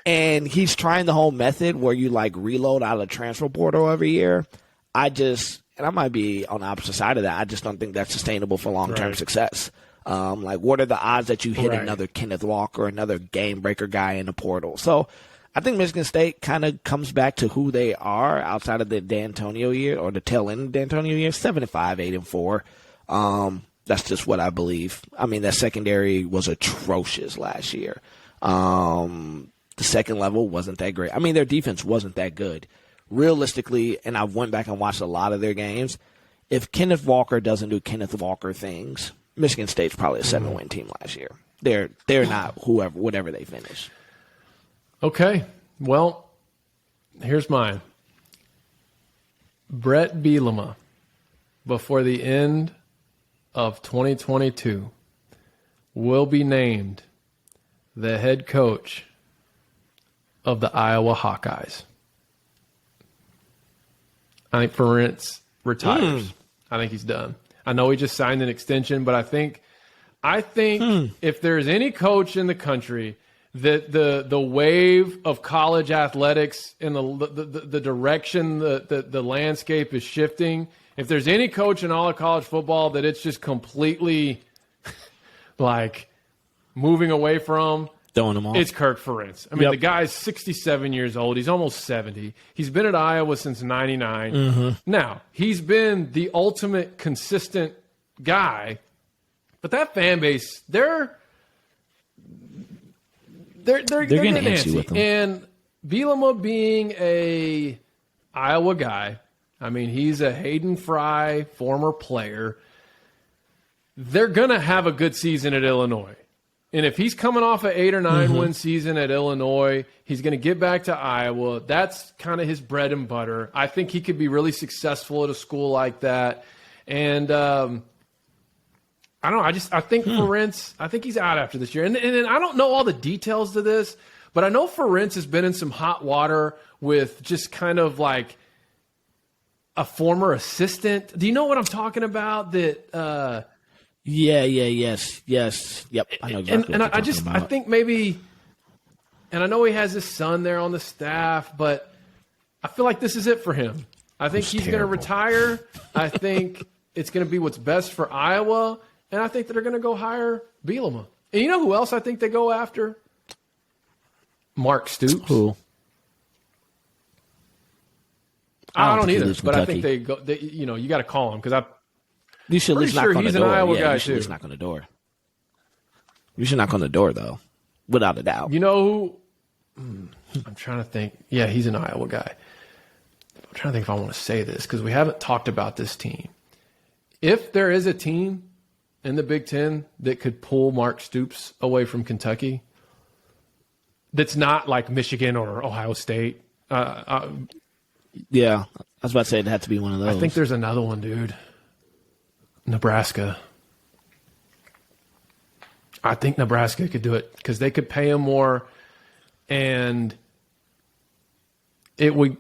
And he's trying the whole method where you reload out of the transfer portal every year. And I might be on the opposite side of that. I just don't think that's sustainable for long-term success. What are the odds that you hit another Kenneth Walker, another game breaker guy in the portal? So I think Michigan State kind of comes back to who they are outside of the D'Antonio year or the tail end of the D'Antonio year, 7-5, 8-4. That's just what I believe. I mean, that secondary was atrocious last year. The second level wasn't that great. I mean, their defense wasn't that good. realistically, and I went back and watched a lot of their games, if Kenneth Walker doesn't do Kenneth Walker things, Michigan State's probably a 7-win team last year. They're not whatever they finish. Okay. Well, here's mine. Brett Bielema, before the end of 2022, will be named the head coach of the Iowa Hawkeyes. I think Ferentz retires. I think he's done. I know he just signed an extension, but I think if there's any coach in the country that the wave of college athletics and the direction the landscape is shifting, if there's any coach in all of college football that it's just completely like moving away from, throwing them off, it's Kirk Ferentz. I mean, the guy's 67 years old. He's almost 70. He's been at Iowa since 99. Now, he's been the ultimate consistent guy, but that fan base, they're getting antsy with him. And Bielema being a Iowa guy, I mean, he's a Hayden Fry former player. They're going to have a good season at Illinois. And if he's coming off an 8 or 9 win season at Illinois, he's going to get back to Iowa. That's kind of his bread and butter. I think he could be really successful at a school like that. And I don't know. I think Ferentz, I think he's out after this year. And I don't know all the details to this, but I know Ferentz has been in some hot water with just kind of like a former assistant. Do you know what I'm talking about? That yes. Yep. I know exactly and I think maybe, and I know he has his son there on the staff, but I feel like this is it for him. I think he's going to retire. I think it's going to be what's best for Iowa, and I think that they're going to go hire Bielema. And you know who else I think they go after? Mark Stoops. Who? I don't either, but I think they go. You got to call him because you should at least knock on the door. He's an Iowa guy, you should at least knock on the door. You should knock on the door, though, without a doubt. You know who? I'm trying to think. Yeah, he's an Iowa guy. I'm trying to think if I want to say this because we haven't talked about this team. If there is a team in the Big Ten that could pull Mark Stoops away from Kentucky, that's not like Michigan or Ohio State. Yeah, I was about to say it had to be one of those. I think there's another one, dude. Nebraska. I think Nebraska could do it because they could pay him more, and it would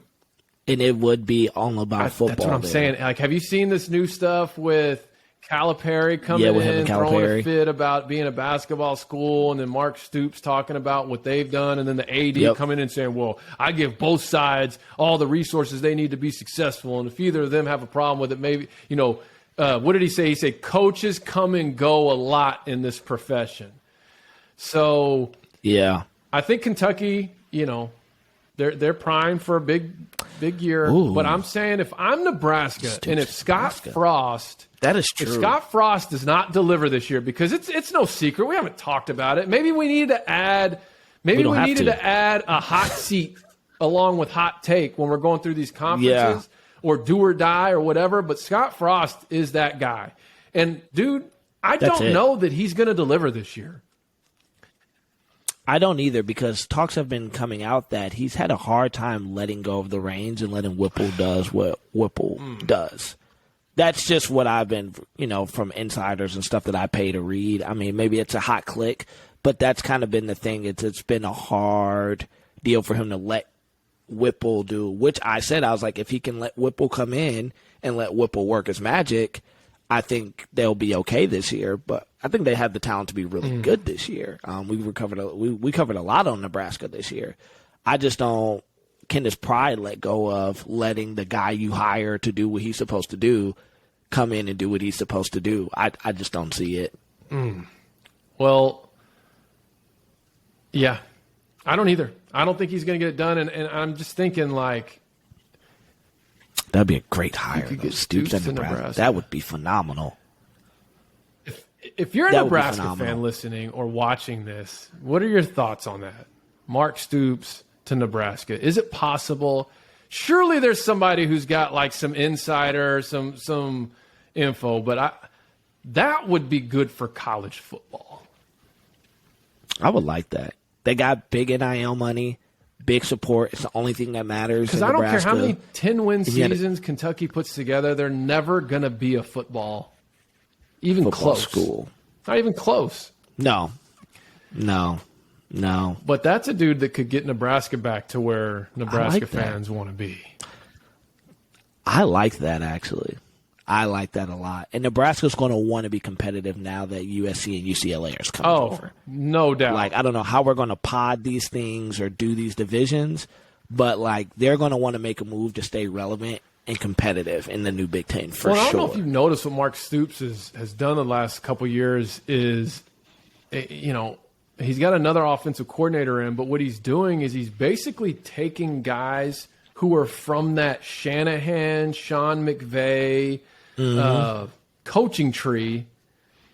be all about football. That's what I'm saying. Like, have you seen this new stuff with Calipari coming in, throwing a fit about being a basketball school, and then Mark Stoops talking about what they've done, and then the AD coming in saying, well, I give both sides all the resources they need to be successful, and if either of them have a problem with it, maybe, what did he say? He said coaches come and go a lot in this profession. So yeah, I think Kentucky, they're primed for a big year. Ooh. But I'm saying if I'm Nebraska and if Scott Frost, that is true. If Scott Frost does not deliver this year, because it's no secret, we haven't talked about it. Maybe we needed to add a hot seat along with hot take when we're going through these conferences. Yeah. Or do or die or whatever, but Scott Frost is that guy. And, dude, I don't know that he's going to deliver this year. I don't either because talks have been coming out that he's had a hard time letting go of the reins and letting Whipple does what Whipple does. That's just what I've been, from insiders and stuff that I pay to read. I mean, maybe it's a hot click, but that's kind of been the thing. It's been a hard deal for him to let Whipple do, which I said, I was like, if he can let Whipple come in and let Whipple work his magic, I think they'll be okay this year. But I think they have the talent to be really good this year. We covered a lot on Nebraska this year. I just don't. Can his pride let go of letting the guy you hire to do what he's supposed to do come in and do what he's supposed to do? I just don't see it. Well, yeah, I don't either. I don't think he's going to get it done, and I'm just thinking like that'd be a great hire. Stoops at Nebraska. That would be phenomenal. If you're a Nebraska fan listening or watching this, what are your thoughts on that? Mark Stoops to Nebraska. Is it possible? surely there's somebody who's got like some insider, some info, but that would be good for college football. I would like that. They got big NIL money, big support. It's the only thing that matters. Because I don't care how many 10-win seasons Kentucky puts together, they're never going to be a football close school. Not even close. No. But that's a dude that could get Nebraska back to where Nebraska fans want to be. I like that, actually. I like that a lot. And Nebraska's going to want to be competitive now that USC and UCLA are coming over. No doubt. Like, I don't know how we're going to pod these things or do these divisions, but, like, they're going to want to make a move to stay relevant and competitive in the new Big Ten for sure. I don't know if you've noticed what Mark Stoops has done the last couple years is, he's got another offensive coordinator in, but what he's doing is he's basically taking guys who are from that Shanahan, Sean McVay coaching tree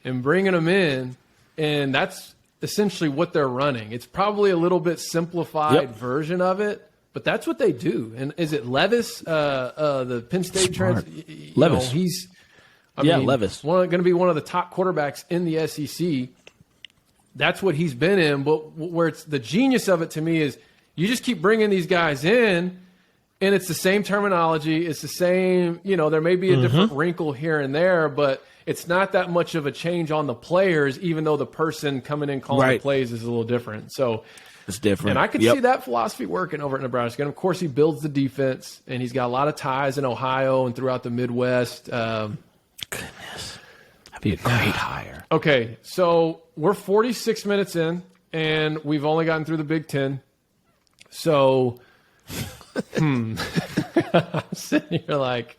and bringing them in, and that's essentially what they're running. It's probably a little bit simplified version of it, but that's what they do. And is it Levis, the Penn State Levis? Levis. Going to be one of the top quarterbacks in the SEC. That's what he's been in. But where it's the genius of it to me is you just keep bringing these guys in, and it's the same terminology. It's the same, there may be a different wrinkle here and there, but it's not that much of a change on the players, even though the person coming in calling the plays is a little different. So it's different. And I could see that philosophy working over at Nebraska. And, of course, he builds the defense, and he's got a lot of ties in Ohio and throughout the Midwest. Goodness. That'd be a great hire. Okay, so we're 46 minutes in, and we've only gotten through the Big Ten. So I'm sitting here like,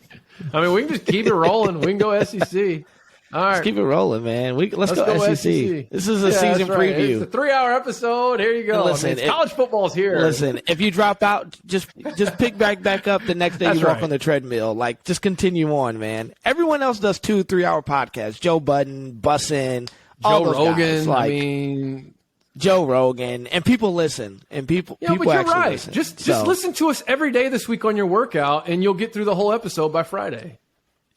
we can just keep it rolling. We can go SEC. All right. Let's keep it rolling, man. Let's go SEC. This is a season preview. It's a 3-hour episode. Here you go. Listen, college football's here. Listen, if you drop out, just pick back up the next day you walk on the treadmill. Like, just continue on, man. Everyone else does 2-3 hour podcasts. Joe Budden, Bussin', all those Rogan. Guys. Like, Joe Rogan, and people listen, and people but you're actually right. listen. Just listen to us every day this week on your workout, and you'll get through the whole episode by Friday.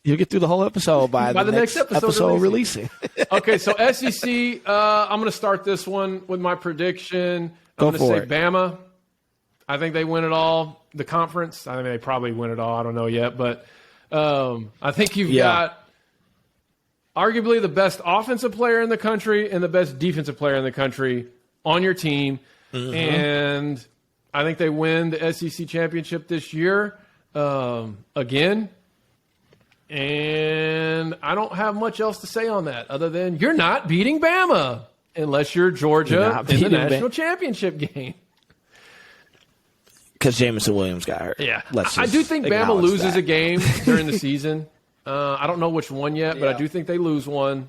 You'll get through the whole episode by the next episode releasing. Okay, so SEC, I'm going to start this one with my prediction. I'm going to say Bama. I think they win it all. The conference, I mean, they probably win it all. I don't know yet, but I think you've got arguably the best offensive player in the country and the best defensive player in the country on your team. And I think they win the SEC championship this year again. And I don't have much else to say on that other than you're not beating Bama unless you're Georgia in the national championship game. Because Jamison Williams got hurt. Yeah. I do think Bama loses a game during the season. I don't know which one yet, but I do think they lose one.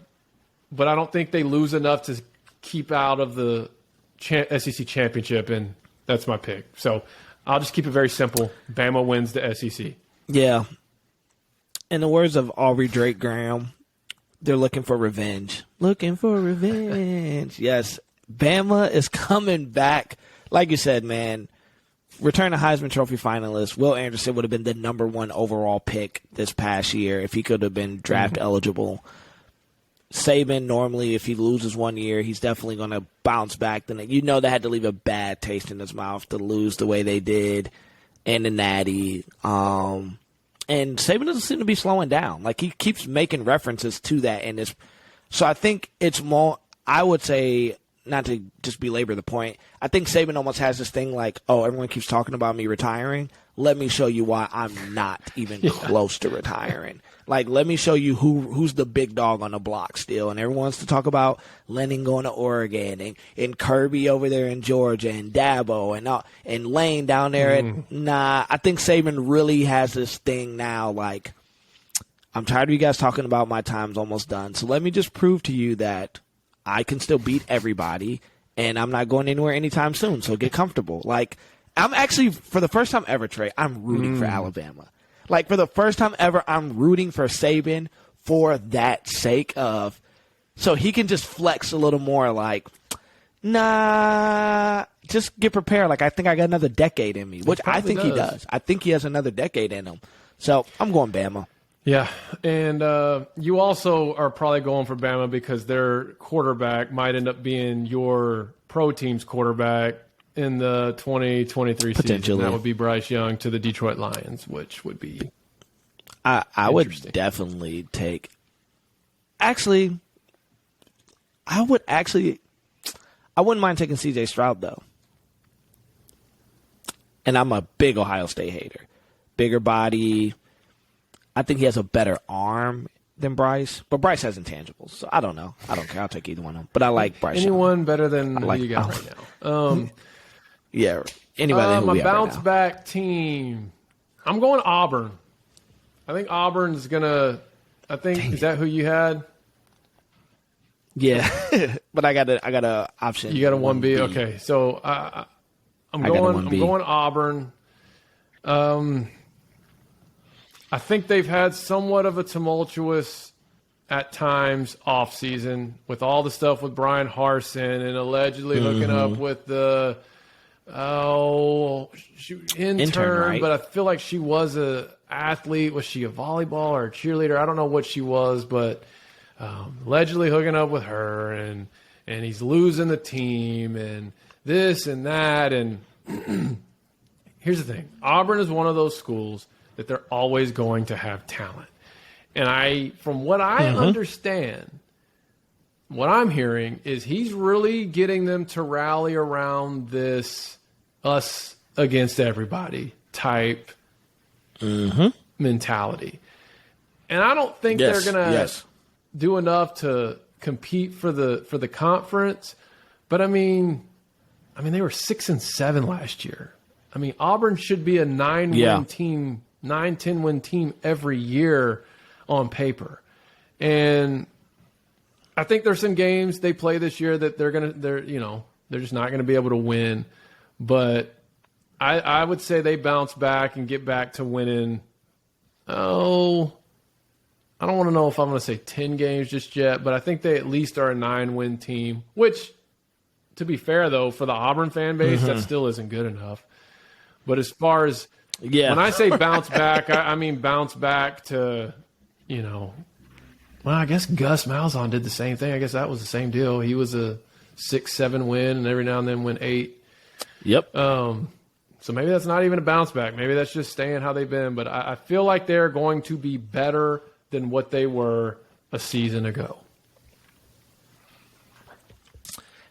But I don't think they lose enough to keep out of the SEC championship, and that's my pick. So I'll just keep it very simple. Bama wins the SEC. Yeah. In the words of Aubrey Drake Graham, they're looking for revenge. Looking for revenge. Yes. Bama is coming back. Like you said, man, return to Heisman Trophy finalist. Will Anderson would have been the number 1 overall pick this past year if he could have been draft eligible. Saban, normally, if he loses 1 year, he's definitely going to bounce back. Then they had to leave a bad taste in his mouth to lose the way they did in the Natty. And Saban doesn't seem to be slowing down. Like, he keeps making references to that. So I think it's more, I would say, not to just belabor the point, I think Saban almost has this thing like, oh, everyone keeps talking about me retiring. Let me show you why I'm not even close to retiring. Like, let me show you who's the big dog on the block still. And everyone wants to talk about Lennon going to Oregon and Kirby over there in Georgia and Dabo and Lane down there. I think Saban really has this thing now, like, I'm tired of you guys talking about my time's almost done. So let me just prove to you that I can still beat everybody, and I'm not going anywhere anytime soon. So get comfortable. Like, I'm actually, for the first time ever, Trey, I'm rooting for Alabama. Like, for the first time ever, I'm rooting for Saban for that sake of, so he can just flex a little more like, Nah, just get prepared. Like, I think I got another decade in me, which I think he does. I think he has another decade in him. So I'm going Bama. Yeah, and you also are probably going for Bama because their quarterback might end up being your pro team's quarterback in the 2023 season. That would be Bryce Young to the Detroit Lions, which would be I would definitely take – actually, I wouldn't mind taking C.J. Stroud, though. And I'm a big Ohio State hater. Bigger body. I think he has a better arm than Bryce. But Bryce has intangibles, so I don't know. I don't care. I'll take either one of them. But I like Bryce. Anyone better than who you got right now? Yeah, anybody who we have my bounce-back team. I'm going Auburn. I think Auburn's going to – is that who you had? Yeah, but I got a option. You got a 1B? Okay, so I'm going Auburn. I think they've had somewhat of a tumultuous, at times, offseason with all the stuff with Brian Harsin and allegedly hooking up with the intern, right? But I feel like she was a athlete. Was she a volleyball or a cheerleader? I don't know what she was, but allegedly hooking up with her, and he's losing the team and this and that. And here's the thing. Auburn is one of those schools that they're always going to have talent. And from what I understand, what I'm hearing is he's really getting them to rally around this us against everybody type mentality. And I don't think they're going to do enough to compete for the conference. But I mean they were 6-7 last year. I mean, Auburn should be a 9-win team. 9-10 team every year on paper. And I think there's some games they play this year that they're just not gonna be able to win. But I would say they bounce back and get back to winning. I don't want to know if I'm gonna say 10 games just yet, but I think they at least are a 9-win team, which, to be fair though, for the Auburn fan base, that still isn't good enough. But as far as when I say bounce back, I mean bounce back to, well, I guess Gus Malzahn did the same thing. I guess that was the same deal. He was a 6-7 win, and every now and then win 8. Yep. So maybe that's not even a bounce back. Maybe that's just staying how they've been. But I feel like they're going to be better than what they were a season ago.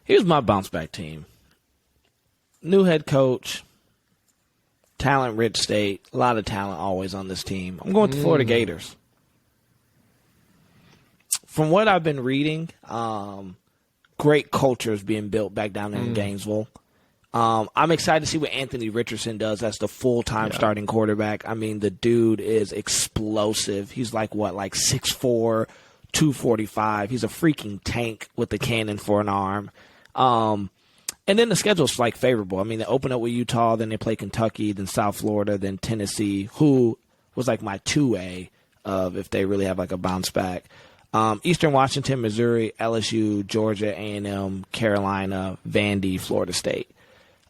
Here's my bounce back team. New head coach. Talent-rich state. A lot of talent always on this team. I'm going with the Florida Gators. From what I've been reading, great culture is being built back down there in Gainesville. I'm excited to see what Anthony Richardson does as the full-time starting quarterback. I mean, the dude is explosive. He's like 6'4", 245. He's a freaking tank with the cannon for an arm. And then the schedule's favorable. I mean, they open up with Utah, then they play Kentucky, then South Florida, then Tennessee, who was my 2A of if they really have a bounce back. Eastern Washington, Missouri, LSU, Georgia, A&M, Carolina, Vandy, Florida State.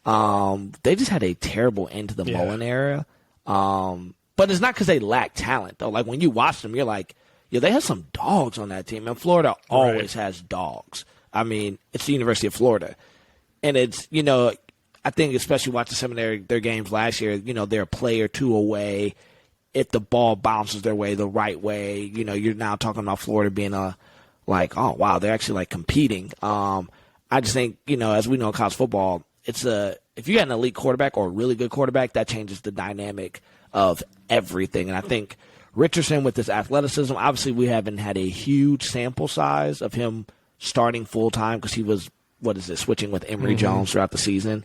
They just had a terrible end to the Mullen era. But it's not because they lack talent, though. When you watch them, you're like, they have some dogs on that team. And Florida always has dogs. I mean, it's the University of Florida. And it's, I think especially watching some of their games last year, they're a play or two away. If the ball bounces their way the right way, you're now talking about Florida being oh, wow, they're actually competing. I just think, as we know in college football, if you got an elite quarterback or a really good quarterback, that changes the dynamic of everything. And I think Richardson with his athleticism, obviously we haven't had a huge sample size of him starting full-time because he was, switching with Emory Jones throughout the season.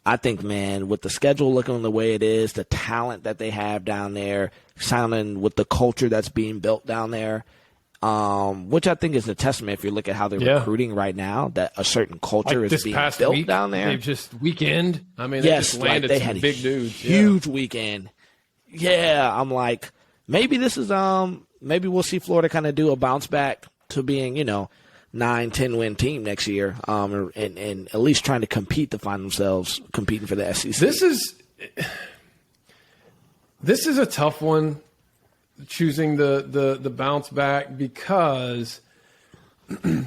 I think, man, with the schedule looking the way it is, the talent that they have down there, sounding with the culture that's being built down there, which I think is a testament if you look at how they're recruiting right now, that a certain culture is being built down there. They've just weekend. I mean, they just landed they some had big dudes. Huge weekend. Yeah, I'm maybe this is maybe we'll see Florida kind of do a bounce back to being, 9-10 win team next year, and at least trying to compete to find themselves competing for the SEC. This is a tough one, choosing the bounce back, because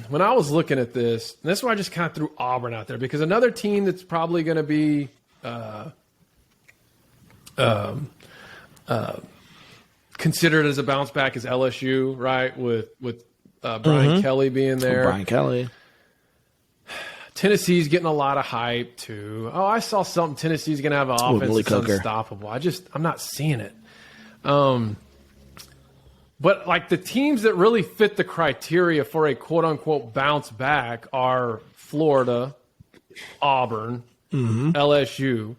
when I was looking at this, and that's why I just kind of threw Auburn out there, because another team that's probably going to be considered as a bounce back is LSU, right? With Brian Kelly being there. Brian Kelly. Tennessee's getting a lot of hype too. Oh, I saw something. Tennessee's going to have an offense that's unstoppable. I'm not seeing it. But like the teams that really fit the criteria for a quote unquote bounce back are Florida, Auburn, LSU.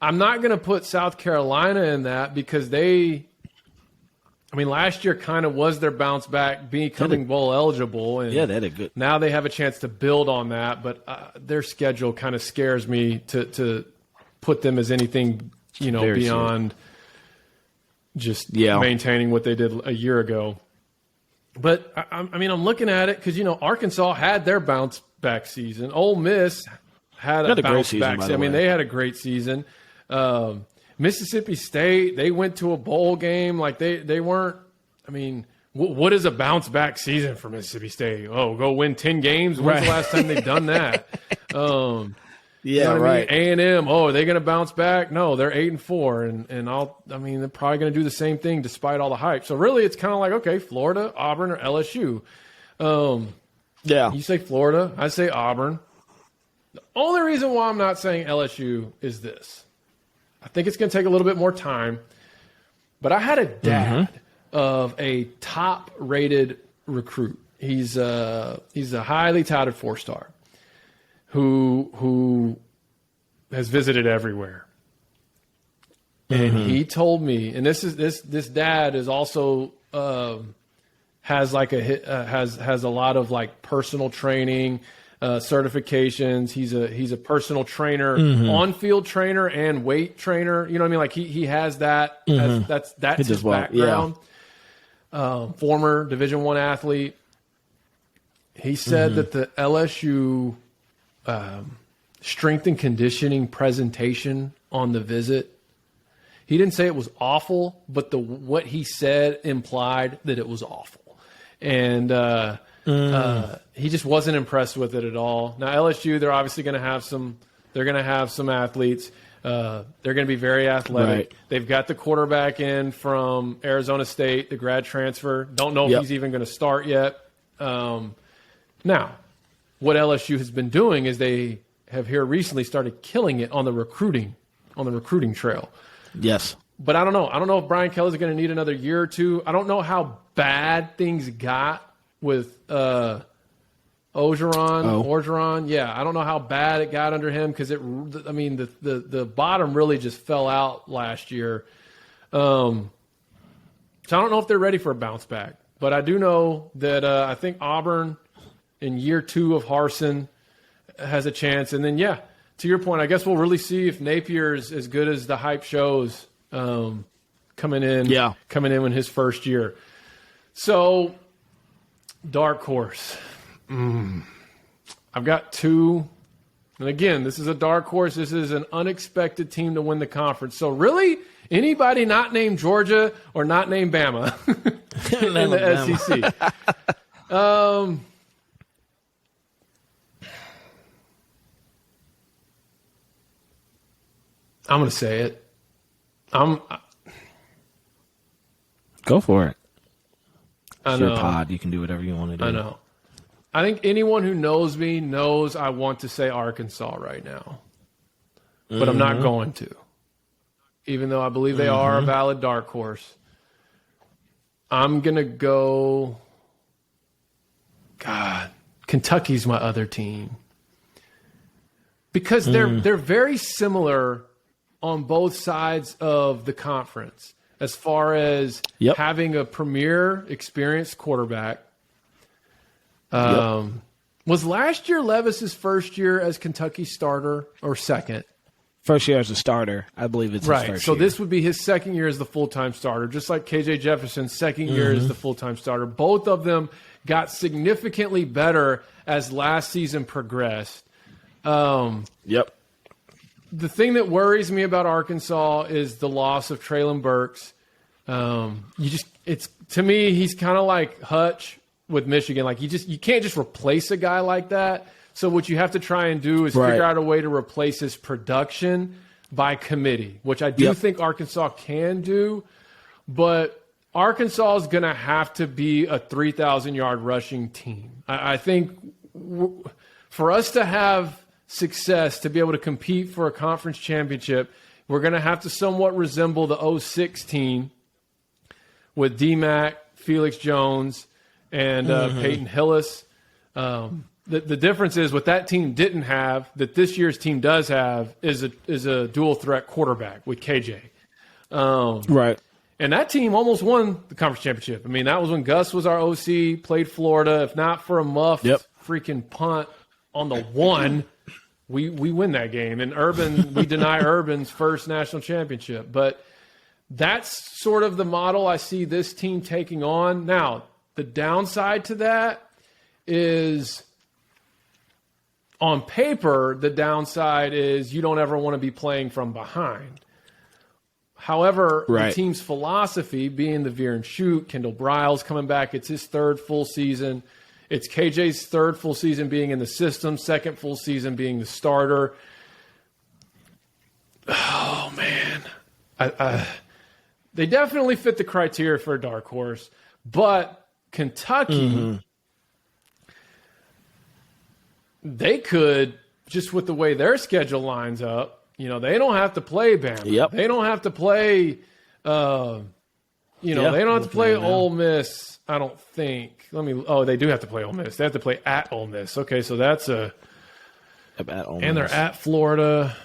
I'm not going to put South Carolina in that because last year kind of was their bounce back, becoming bowl eligible. And yeah, they had a good. Now they have a chance to build on that, but their schedule kind of scares me to put them as anything, beyond just maintaining what they did a year ago. But I'm looking at it because Arkansas had their bounce back season. Ole Miss had a bounce back season. They had a great season. Mississippi State, they went to a bowl game. Like they weren't. What is a bounce back season for Mississippi State? Oh, go win 10 games. When's the last time they've done that? Right. A&M. Oh, are they going to bounce back? No, they're 8-4, and they're probably going to do the same thing despite all the hype. So really, it's kind of like, okay, Florida, Auburn, or LSU. You say Florida, I say Auburn. The only reason why I'm not saying LSU is this. I think it's going to take a little bit more time, but I had a dad of a top-rated recruit. He's a highly touted 4-star who has visited everywhere. And he told me, and this dad is also has a lot of like personal training, certifications. He's a personal trainer, on-field trainer and weight trainer. You know what I mean? Like he has that. That's his background. Former Division I athlete. He said that the LSU strength and conditioning presentation on the visit, he didn't say it was awful, but what he said implied that it was awful. And he just wasn't impressed with it at all. Now LSU, they're obviously going to have some. They're going to have some athletes. They're going to be very athletic. Right. They've got the quarterback in from Arizona State, the grad transfer. Don't know if he's even going to start yet. Now, what LSU has been doing is they have here recently started killing it on the recruiting trail. Yes. But I don't know. I don't know if Brian Kelly's going to need another year or two. I don't know how bad things got with Orgeron. Yeah, I don't know how bad it got under him because the bottom really just fell out last year. So I don't know if they're ready for a bounce back. But I do know that I think Auburn in year 2 of Harsin has a chance. And then, to your point, I guess we'll really see if Napier is as good as the hype shows coming in in his first year. So, dark horse. I've got 2. And again, this is a dark horse. This is an unexpected team to win the conference. So really, anybody not named Georgia or not named Bama in the SEC. I'm going to say it. Go for it. It's your pod. You can do whatever you want to do. I know. I think anyone who knows me knows I want to say Arkansas right now. But I'm not going to. Even though I believe they are a valid dark horse. I'm going to go... God, Kentucky's my other team. Because they're very similar on both sides of the conference as far as having a premier experienced quarterback. Was last year Levis's first year as Kentucky starter or second? First year as a starter, I believe it's his right. first So year. this would be his second year as the full-time starter, just like KJ Jefferson's second year as the full-time starter. Both of them got significantly better as last season progressed. Yep. The thing that worries me about Arkansas is the loss of Traylon Burks. To me, he's kind of like Hutch with Michigan. Like you can't just replace a guy like that. So what you have to try and do is figure out a way to replace his production by committee, which I do think Arkansas can do. But Arkansas is going to have to be a 3,000-yard rushing team. I think for us to have success, to be able to compete for a conference championship, we're going to have to somewhat resemble the 06 team with D-Mac, Felix Jones, and Peyton Hillis. The difference is what that team didn't have, that this year's team does have, is a dual threat quarterback with KJ. Right. And that team almost won the conference championship. I mean, that was when Gus was our OC, played Florida. If not for a muffed freaking punt on the one, we win that game. And we deny Urban's first national championship. But that's sort of the model I see this team taking on. Now, the downside to that is, on paper, the downside is you don't ever want to be playing from behind. However, the team's philosophy, being the veer and shoot, Kendall Briles coming back, it's his third full season. It's KJ's third full season being in the system, second full season being the starter. Oh, man. They definitely fit the criteria for a dark horse. But Kentucky, they could, just with the way their schedule lines up, they don't have to play Bama. Yep. They don't have to play, they don't have to play Ole Miss, I don't think. They do have to play Ole Miss. They have to play at Ole Miss. Okay, so that's and they're at Florida,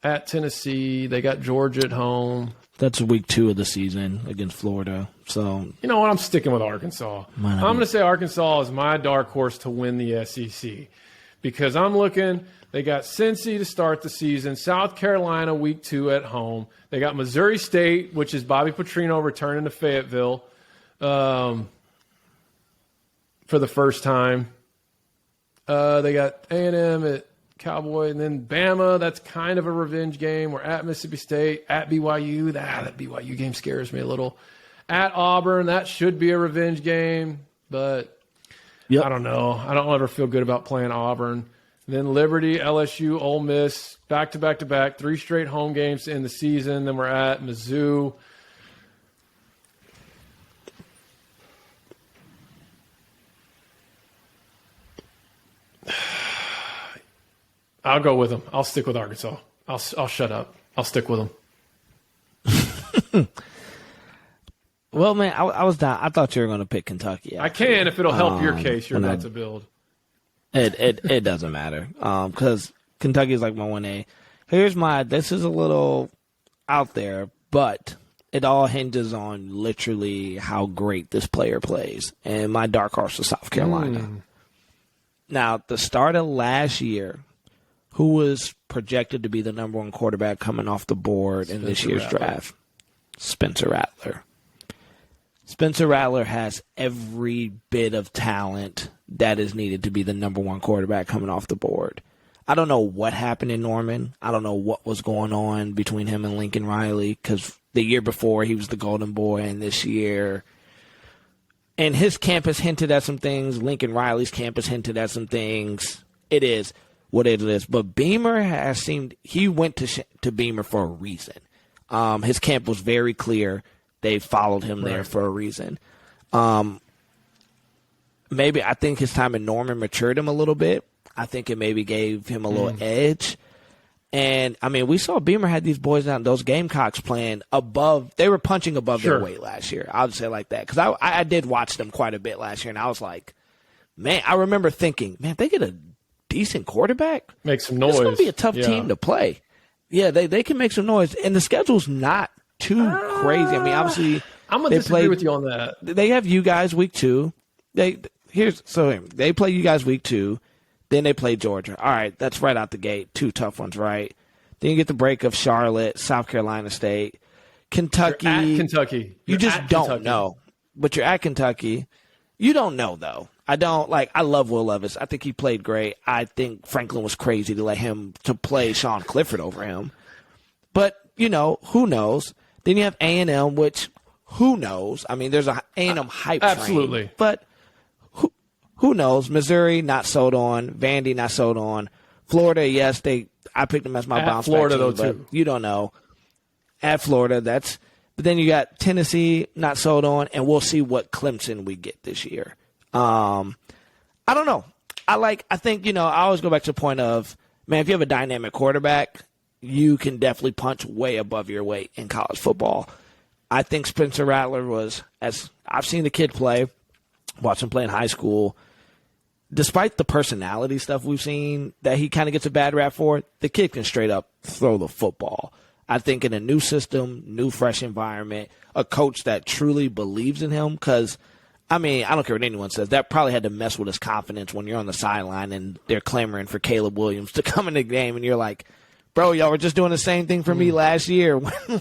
at Tennessee. They got Georgia at home. That's week 2 of the season against Florida. So you know what? I'm sticking with Arkansas. I'm going to say Arkansas is my dark horse to win the SEC. Because I'm looking, they got Cincy to start the season, South Carolina week 2 at home. They got Missouri State, which is Bobby Petrino returning to Fayetteville for the first time. They got A&M at Cowboy, and then Bama. That's kind of a revenge game. We're at Mississippi State, at BYU. That BYU game scares me a little. At Auburn, that should be a revenge game, but I don't know. I don't ever feel good about playing Auburn. Then Liberty, LSU, Ole Miss, back-to-back-to-back, 3 straight home games in the season. Then we're at Mizzou. I'll go with them. I'll stick with Arkansas. I'll shut up. I'll stick with them. Well, man, I was down. I thought you were going to pick Kentucky. I can if it'll help your case you're about to build. It doesn't matter because Kentucky is like my 1A. This is a little out there, but it all hinges on literally how great this player plays. And my dark horse is South Carolina. Now, at the start of last year, who was projected to be the number 1 quarterback coming off the board in this year's draft? Spencer Rattler. Spencer Rattler has every bit of talent that is needed to be the number 1 quarterback coming off the board. I don't know what happened in Norman. I don't know what was going on between him and Lincoln Riley, because the year before he was the golden boy, and this year, and his campus hinted at some things. Lincoln Riley's campus hinted at some things. It is what it is. But Beamer he went to Beamer for a reason. His camp was very clear. They followed him there for a reason. Maybe I think his time in Norman matured him a little bit. I think it maybe gave him a little edge. And, I mean, we saw Beamer had these boys out, those Gamecocks playing above. They were punching above their weight last year. I'll just say it like that. Because I did watch them quite a bit last year, and I was like, man, I remember thinking, man, if they get a decent quarterback, make some noise. It's going to be a tough team to play. Yeah, they can make some noise. And the schedule's not too crazy. I mean, obviously, I'm going to disagree with you on that. They have you guys week 2. They play you guys week 2. Then they play Georgia. All right, that's right out the gate. 2 tough ones, right? Then you get the break of Charlotte, South Carolina State, Kentucky. You're at Kentucky. You just don't know. But you're at Kentucky. You don't know, though. I love Will Levis. I think he played great. I think Franklin was crazy to let him to play Sean Clifford over him. But, who knows? Then you have A&M, which who knows? I mean, there's a A&M hype train. Absolutely. But who knows? Missouri, not sold on. Vandy, not sold on. Florida, yes, I picked them as my bounce back Florida, team, though, too. You don't know. At Florida, but then you got Tennessee, not sold on, and we'll see what Clemson we get this year. I don't know. I think, I always go back to the point of, man, if you have a dynamic quarterback, you can definitely punch way above your weight in college football. I think Spencer Rattler was, as I've seen the kid play, watched him play in high school, despite the personality stuff we've seen that he kind of gets a bad rap for, the kid can straight up throw the football. I think in a new system, new fresh environment, a coach that truly believes in him, because, I don't care what anyone says, that probably had to mess with his confidence when you're on the sideline and they're clamoring for Caleb Williams to come in the game and you're like, bro, y'all were just doing the same thing for me last year,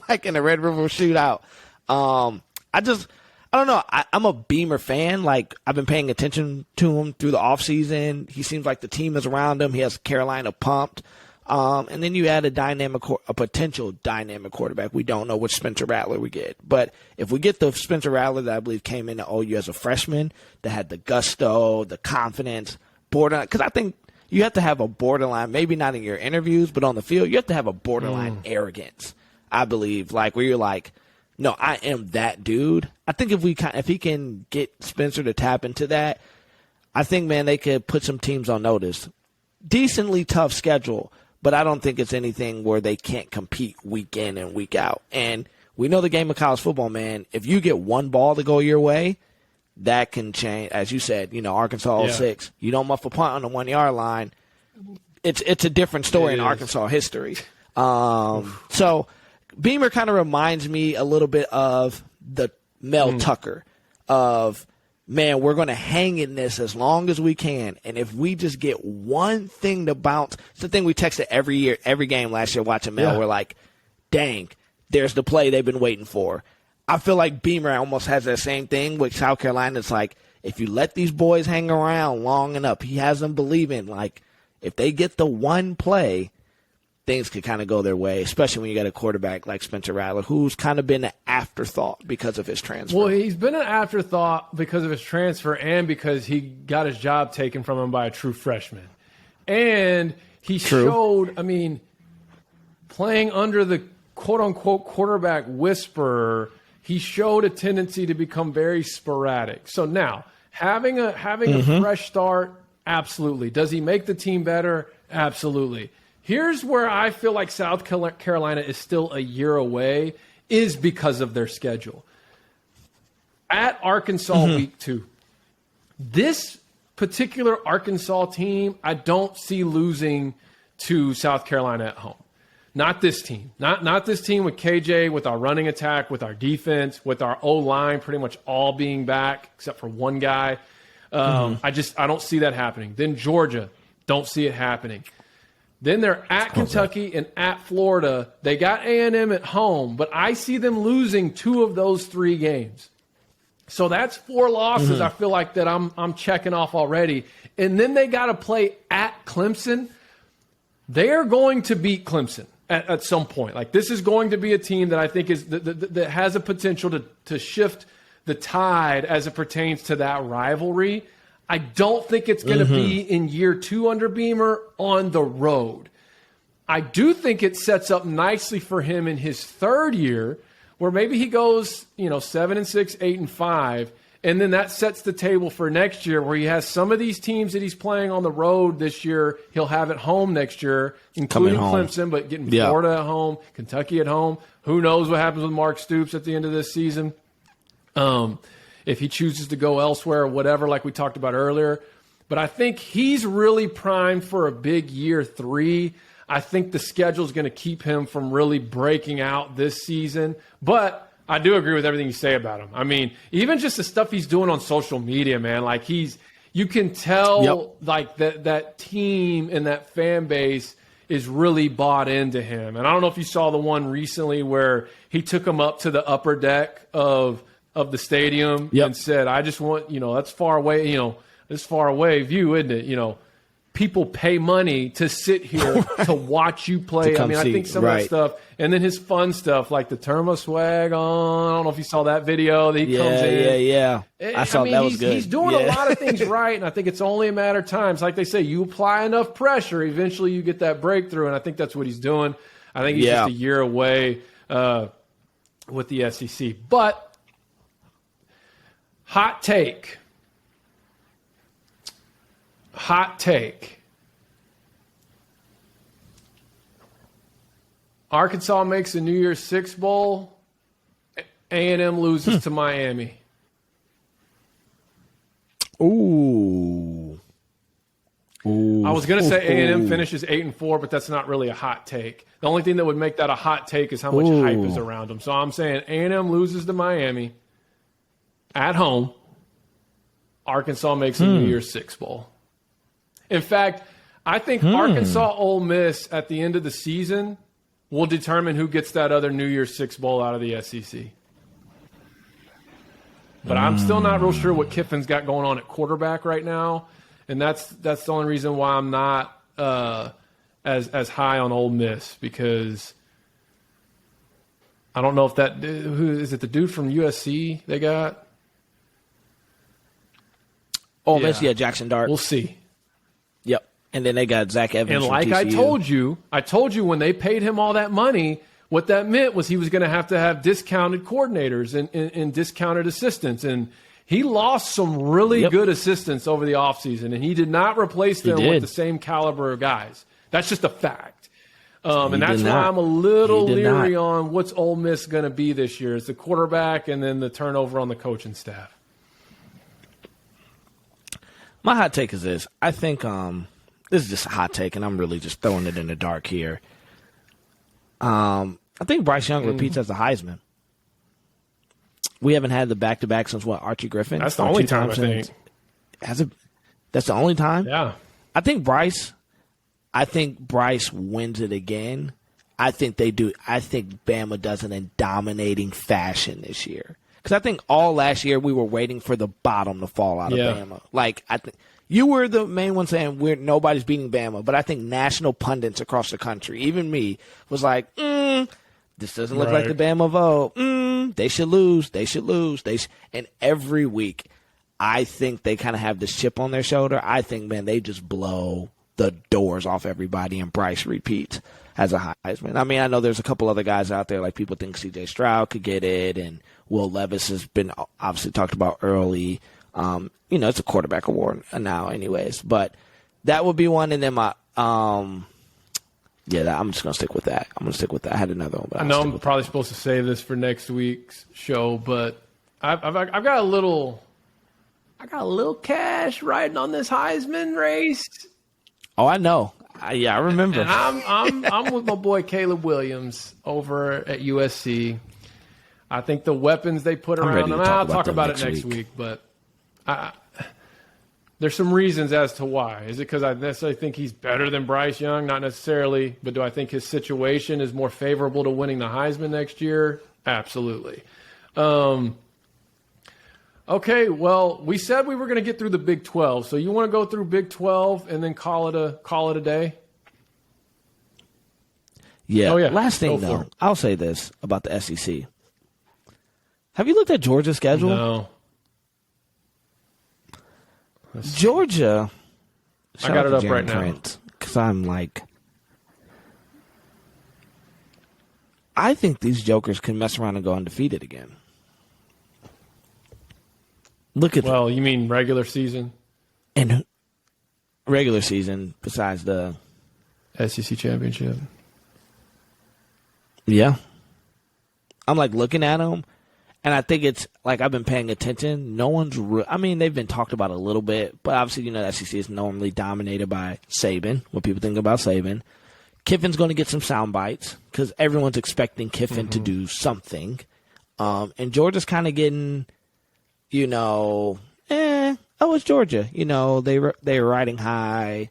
like in the Red River Shootout. I don't know. I'm a Beamer fan. I've been paying attention to him through the offseason. He seems like the team is around him. He has Carolina pumped. And then you add a potential dynamic quarterback. We don't know which Spencer Rattler we get. But if we get the Spencer Rattler that I believe came into OU as a freshman, that had the gusto, the confidence, borderline, because I think you have to have a borderline, maybe not in your interviews, but on the field, you have to have a borderline arrogance, I believe, where you're like, no, I am that dude. I think if he can get Spencer to tap into that, I think, man, they could put some teams on notice. Decently tough schedule, but I don't think it's anything where they can't compete week in and week out. And we know the game of college football, man. If you get one ball to go your way, that can change. As you said, Arkansas 06. You don't muff a punt on the 1 yard line. It's a different story in Arkansas history. So Beamer kind of reminds me a little bit of the Mel Tucker of, man, we're going to hang in this as long as we can. And if we just get one thing to bounce, it's the thing we texted every year, every game last year watching Mel. We're like, dang, there's the play they've been waiting for. I feel like Beamer almost has that same thing with South Carolina. It's like, if you let these boys hang around long enough, he has them believing, if they get the one play, things could kind of go their way, especially when you got a quarterback like Spencer Rattler, who's kind of been an afterthought because of his transfer. Well, he's been an afterthought because of his transfer and because he got his job taken from him by a true freshman. And he showed, playing under the quote-unquote quarterback whisperer, he showed a tendency to become very sporadic. So now, having a fresh start, absolutely. Does he make the team better? Absolutely. Here's where I feel like South Carolina is still a year away, is because of their schedule. At Arkansas week 2, this particular Arkansas team, I don't see losing to South Carolina at home. Not this team. Not this team with KJ, with our running attack, with our defense, with our O-line pretty much all being back except for one guy. I don't see that happening. Then Georgia, don't see it happening. Then they're at Kentucky and at Florida. They got A&M at home, but I see them losing 2 of those 3 games. So that's 4 losses I feel like that I'm checking off already. And then they got to play at Clemson. They are going to beat Clemson at some point. This is going to be a team that I think is that has a potential to shift the tide as it pertains to that rivalry. I don't think it's going to be in year 2 under Beamer on the road. I do think it sets up nicely for him in his 3rd year, where maybe he goes, 7-6, 8-5, and then that sets the table for next year, where he has some of these teams that he's playing on the road this year, he'll have at home next year, including Clemson, but getting Florida at home, Kentucky at home. Who knows what happens with Mark Stoops at the end of this season? If he chooses to go elsewhere or whatever, like we talked about earlier. But I think he's really primed for a big year 3. I think the schedule is going to keep him from really breaking out this season. But I do agree with everything you say about him. Even just the stuff he's doing on social media, man, you can tell that team and that fan base is really bought into him. And I don't know if you saw the one recently where he took him up to the upper deck of the stadium and said, I just want, that's far away, this far away view, isn't it? People pay money to sit here to watch you play. I think some of that stuff. And then his fun stuff, like the Termo swag on. I don't know if you saw that video that he comes in. Yeah. I saw that was good. He's doing a lot of things right, and I think it's only a matter of time. Like they say, you apply enough pressure, eventually you get that breakthrough, and I think that's what he's doing. I think he's just a year away with the SEC. But hot take. Arkansas makes a New Year's Six Bowl. A&M loses to Miami. Ooh. I was going to say A&M finishes 8-4, but that's not really a hot take. The only thing that would make that a hot take is how much hype is around them. So I'm saying A&M loses to Miami at home. Arkansas makes a New Year's Six Bowl. In fact, I think Arkansas Ole Miss at the end of the season will determine who gets that other New Year's Six Bowl out of the SEC. But I'm still not real sure what Kiffin's got going on at quarterback right now, and that's the only reason why I'm not as high on Ole Miss, because I don't know if who is it, the dude from USC they got? Ole Miss, Jackson Dart. We'll see. Yep. And then they got Zach Evans. And like TCU. I told you when they paid him all that money, what that meant was he was going to have discounted coordinators and discounted assistants. And he lost some really good assistants over the offseason, and he did not replace them with the same caliber of guys. That's just a fact. And that's why I'm a little leery on what's Ole Miss going to be this year. It's the quarterback and then the turnover on the coaching staff. My hot take is this. I think this is just a hot take, and I'm really just throwing it in the dark here. I think Bryce Young repeats as the Heisman. We haven't had the back-to-back since, Archie Griffin? That's the only time, I think. That's the only time? Yeah. I think Bryce wins it again. I think they do. I think Bama does it in dominating fashion this year. Because I think all last year we were waiting for the bottom to fall out of Bama. Like, I think you were the main one saying nobody's beating Bama, but I think national pundits across the country, even me, was like, this doesn't look like the Bama vote. They should lose. And every week, I think they kind of have this chip on their shoulder. I think, man, they just blow the doors off everybody, and Bryce repeats as a Heisman. I mean, I know there's a couple other guys out there, like people think C.J. Stroud could get it, and Will Levis has been obviously talked about early. It's a quarterback award now anyways. But that would be one. And then I'm just going to stick with that. I had another one. But I know I'm probably supposed to save this for next week's show, but I've got a little cash riding on this Heisman race. Oh, I know. I remember. And I'm with my boy Caleb Williams over at USC. I think the weapons they put around them, I'll talk about it next week. But there's some reasons as to why. Is it because I necessarily think he's better than Bryce Young? Not necessarily. But do I think his situation is more favorable to winning the Heisman next year? Absolutely. Okay, well, we said we were going to get through the Big 12. So you want to go through Big 12 and then call it a day? Yeah. Oh, yeah. Last thing, though, I'll say this about the SEC. Have you looked at Georgia's schedule? No. Georgia. I got it up right now. Because I'm like, I think these jokers can mess around and go undefeated again. Look at Well, you mean regular season? And regular season besides the SEC championship. Yeah. I'm like looking at them, and I think it's like I've been paying attention. No one's they've been talked about a little bit, but obviously, the SEC is normally dominated by Saban, when people think about Saban. Kiffin's going to get some sound bites because everyone's expecting Kiffin to do something. And Georgia's kind of getting, it's Georgia. They were riding high.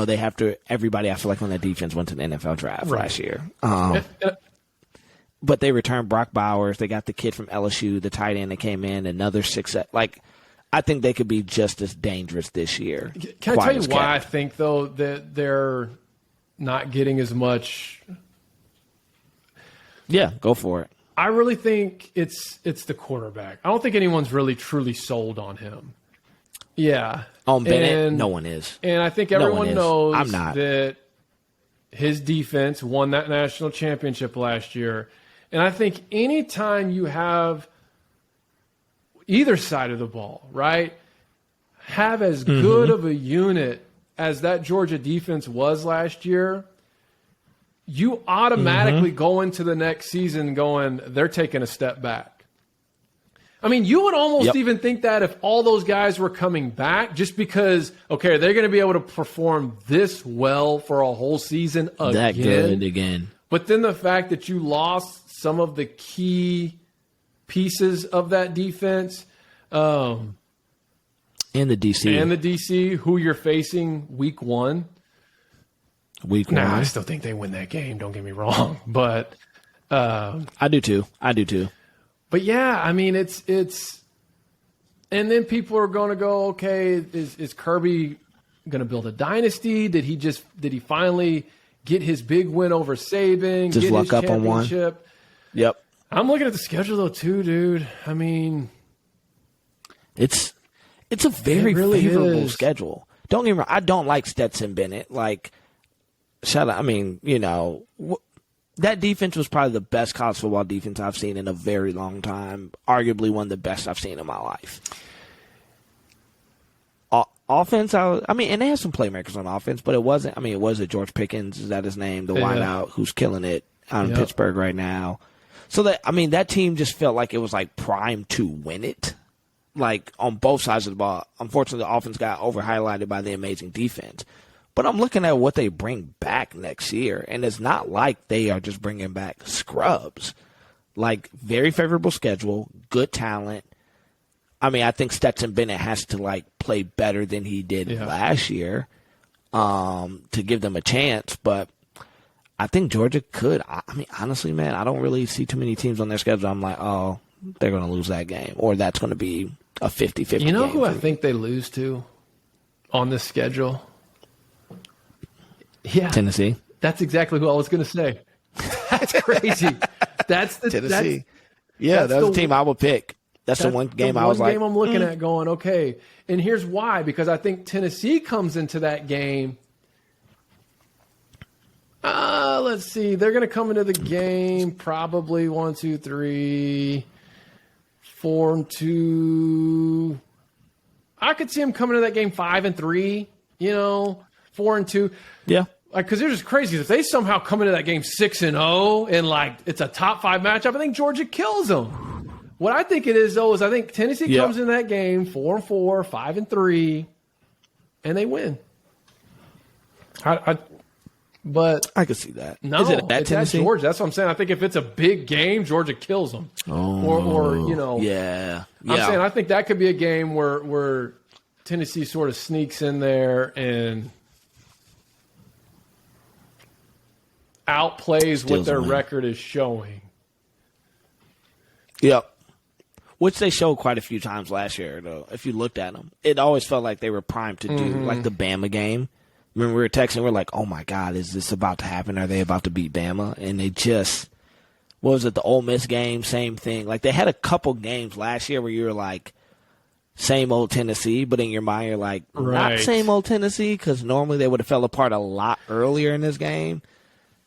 they have to. Everybody, I feel like on that defense went to the NFL draft last year. But they returned Brock Bowers. They got the kid from LSU, the tight end that came in, another 6. Like, I think they could be just as dangerous this year. Can I tell you why I think, though, that they're not getting as much? Yeah, go for it. I really think it's the quarterback. I don't think anyone's really truly sold on him. Yeah. On Bennett, no one is. And I think everyone knows I'm not. that his defense won that national championship last year. And I think anytime you have either side of the ball, right, have as good of a unit as that Georgia defense was last year, you automatically go into the next season going, they're taking a step back. I mean, you would almost even think that if all those guys were coming back, just because, okay, they're going to be able to perform this well for a whole season again. That good again. But then the fact that you lost some of the key pieces of that defense. And the DC. Who you're facing week one. I still think they win that game. Don't get me wrong. But I do too. But yeah, I mean, it's and then people are going to go, okay, is Kirby going to build a dynasty? Did he finally get his big win over Saban? Just get luck his up on one. Yep. I'm looking at the schedule though too, dude. I mean, it's a very favorable schedule. Don't get me wrong. I don't like Stetson Bennett. Like, shout out. I mean, that defense was probably the best college football defense I've seen in a very long time. Arguably one of the best I've seen in my life. Offense, and they had some playmakers on offense, but it wasn't. I mean, it was a George Pickens, is that his name? The wideout who's killing it out in Pittsburgh right now. So that team just felt like it was like primed to win it, like on both sides of the ball. Unfortunately, the offense got over highlighted by the amazing defense. But I'm looking at what they bring back next year, and it's not like they are just bringing back scrubs. Like, very favorable schedule, good talent. I mean, I think Stetson Bennett has to, like, play better than he did last year to give them a chance. But I think Georgia could. I mean, honestly, man, I don't really see too many teams on their schedule. I'm like, oh, they're going to lose that game, or that's going to be a 50-50 game. You know who I think they lose to on this schedule? Yeah, Tennessee. That's exactly who I was going to say. That's crazy. That's the Tennessee. That's the team I would pick. That's the one game I was like. Game I'm looking at going, okay. And here's why, because I think Tennessee comes into that game. Let's see. They're going to come into the game probably 1, 2, 3, 4-2. I could see them coming into that game 5-3. 4-2. Yeah. Because they're just crazy. If they somehow come into that game 6-0 and like it's a top 5 matchup, I think Georgia kills them. What I think it is, though, is I think Tennessee comes in that game 4-4, 5-3, and they win. But I could see that. No, is it it's Tennessee? At Georgia. That's what I'm saying. I think if it's a big game, Georgia kills them. Yeah. I'm saying I think that could be a game where Tennessee sort of sneaks in there and outplays what their record is showing. Yep. Which they showed quite a few times last year, though. If you looked at them, it always felt like they were primed to do, like the Bama game. Remember, we were texting, we're like, oh my God, is this about to happen? Are they about to beat Bama? And they just, what was it, the Ole Miss game? Same thing. Like, they had a couple games last year where you were like, same old Tennessee, but in your mind, you're like, not same old Tennessee, because normally they would have fell apart a lot earlier in this game.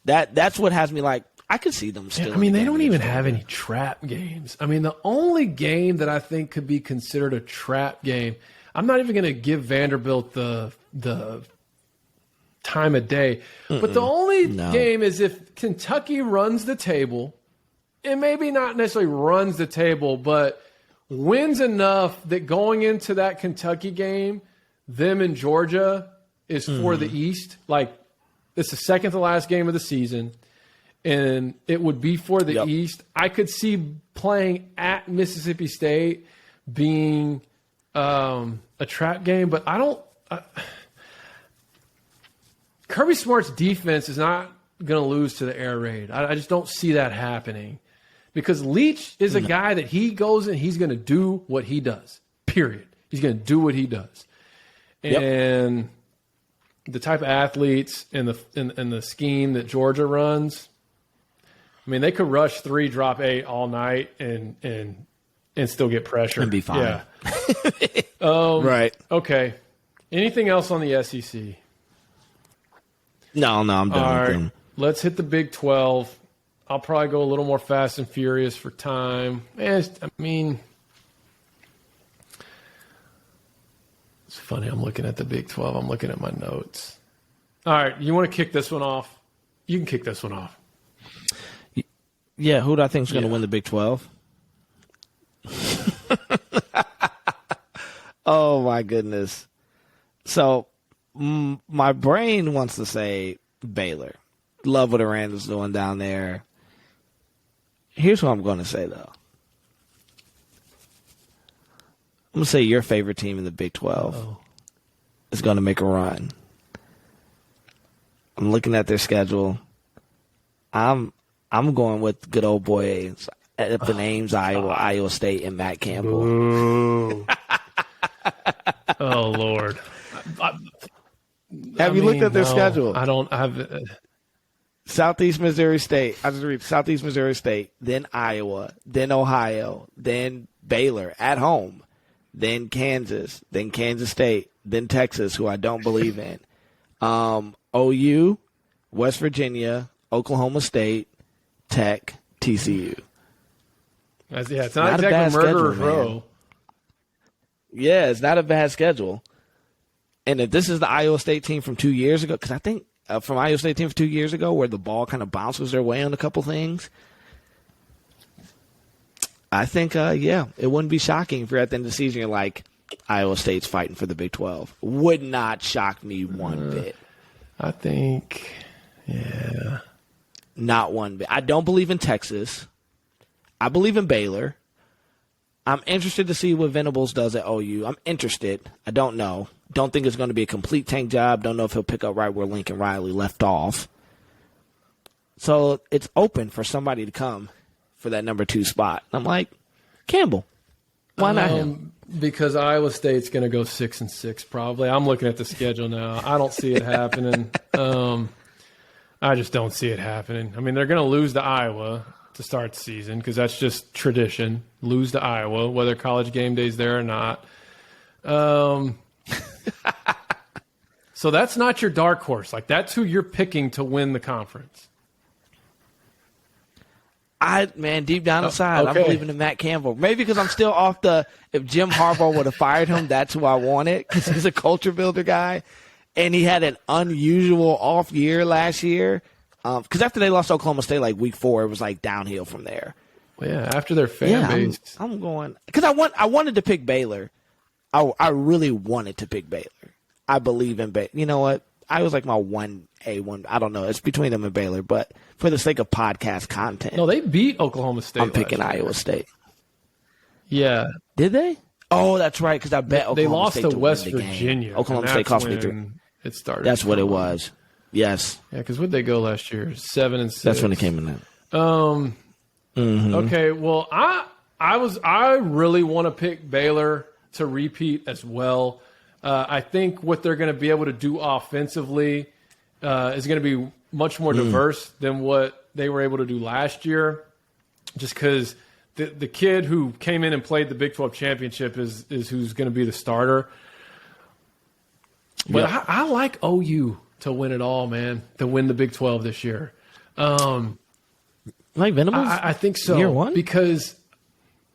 That's what has me like, I could see them still. Yeah, I mean, they don't even have any trap games. I mean, the only game that I think could be considered a trap game, I'm not even going to give Vanderbilt the time of day. But the only game is if Kentucky runs the table, and maybe not necessarily runs the table, but wins enough that going into that Kentucky game, them and Georgia is for the East. Like, it's the second to last game of the season, and it would be for the East. I could see playing at Mississippi State being a trap game, but I don't Kirby Smart's defense is not going to lose to the air raid. I just don't see that happening because Leach is a guy that he goes and he's going to do what he does, period. He's going to do what he does. And the type of athletes and the scheme that Georgia runs, I mean, they could rush 3, drop 8 all night and still get pressure. And be fine. Yeah. Right. Okay. Anything else on the SEC? No, I'm done with them. Let's hit the Big 12. I'll probably go a little more fast and furious for time. It's funny. I'm looking at the Big 12. I'm looking at my notes. All right. You want to kick this one off? You can kick this one off. Yeah, who do I think is going to win the Big 12? Oh, my goodness. So, my brain wants to say Baylor. Love what Aranda's doing down there. Here's what I'm going to say, though. I'm going to say your favorite team in the Big 12 is going to make a run. I'm looking at their schedule. I'm going with good old boys at the names Iowa State, and Matt Campbell. Oh, Lord. Have you looked at their schedule? I don't have. Southeast Missouri State. I just read Southeast Missouri State, then Iowa, then Ohio, then Baylor at home, then Kansas, then Kansas State, then Texas, who I don't believe in. OU, West Virginia, Oklahoma State, Tech, TCU. It's not exactly murderer's row. Yeah, it's not a bad schedule. And if this is the Iowa State team from 2 years ago, because I think from Iowa State team from 2 years ago where the ball kind of bounces their way on a couple things, I think, it wouldn't be shocking if you're at the end of the season, you're like, Iowa State's fighting for the Big 12. Would not shock me one bit. I think, Not one bit. I don't believe in Texas. I believe in Baylor. I'm interested to see what Venables does at OU. I'm interested. I don't know. Don't think it's going to be a complete tank job. Don't know if he'll pick up right where Lincoln Riley left off. So it's open for somebody to come for that number 2 spot. I'm like, Campbell. Why not him? Because Iowa State's going to go 6-6 probably. I'm looking at the schedule now. I don't see it happening. I just don't see it happening. I mean, they're going to lose to Iowa to start the season because that's just tradition. Lose to Iowa, whether College Game Day's there or not. So that's not your dark horse. Like, that's who you're picking to win the conference. Deep down inside, I'm believing in Matt Campbell. Maybe because I'm still off if Jim Harbaugh would have fired him, that's who I wanted because he's a culture builder guy. And he had an unusual off year last year. Because after they lost to Oklahoma State like week 4, it was like downhill from there. Well, yeah, after their fan base. I'm going because I wanted to pick Baylor. I really wanted to pick Baylor. I believe in Baylor. You know what? I was like my 1A. I don't know. It's between them and Baylor, but for the sake of podcast content, no, they beat Oklahoma State. I'm picking Iowa State. Yeah, did they? Oh, that's right. Because I bet they Oklahoma lost State to West Virginia. Oklahoma State cost me 3. It started. That's what it was. Yes. Yeah, because where'd they go last year? 7-6. That's when it came in. That. Okay. Well, I really want to pick Baylor to repeat as well. I think what they're going to be able to do offensively is going to be much more diverse than what they were able to do last year. Just because the kid who came in and played the Big 12 championship is who's going to be the starter. But I like OU to win it all, man, to win the Big 12 this year. Like Venables? I think so. Year 1? Because,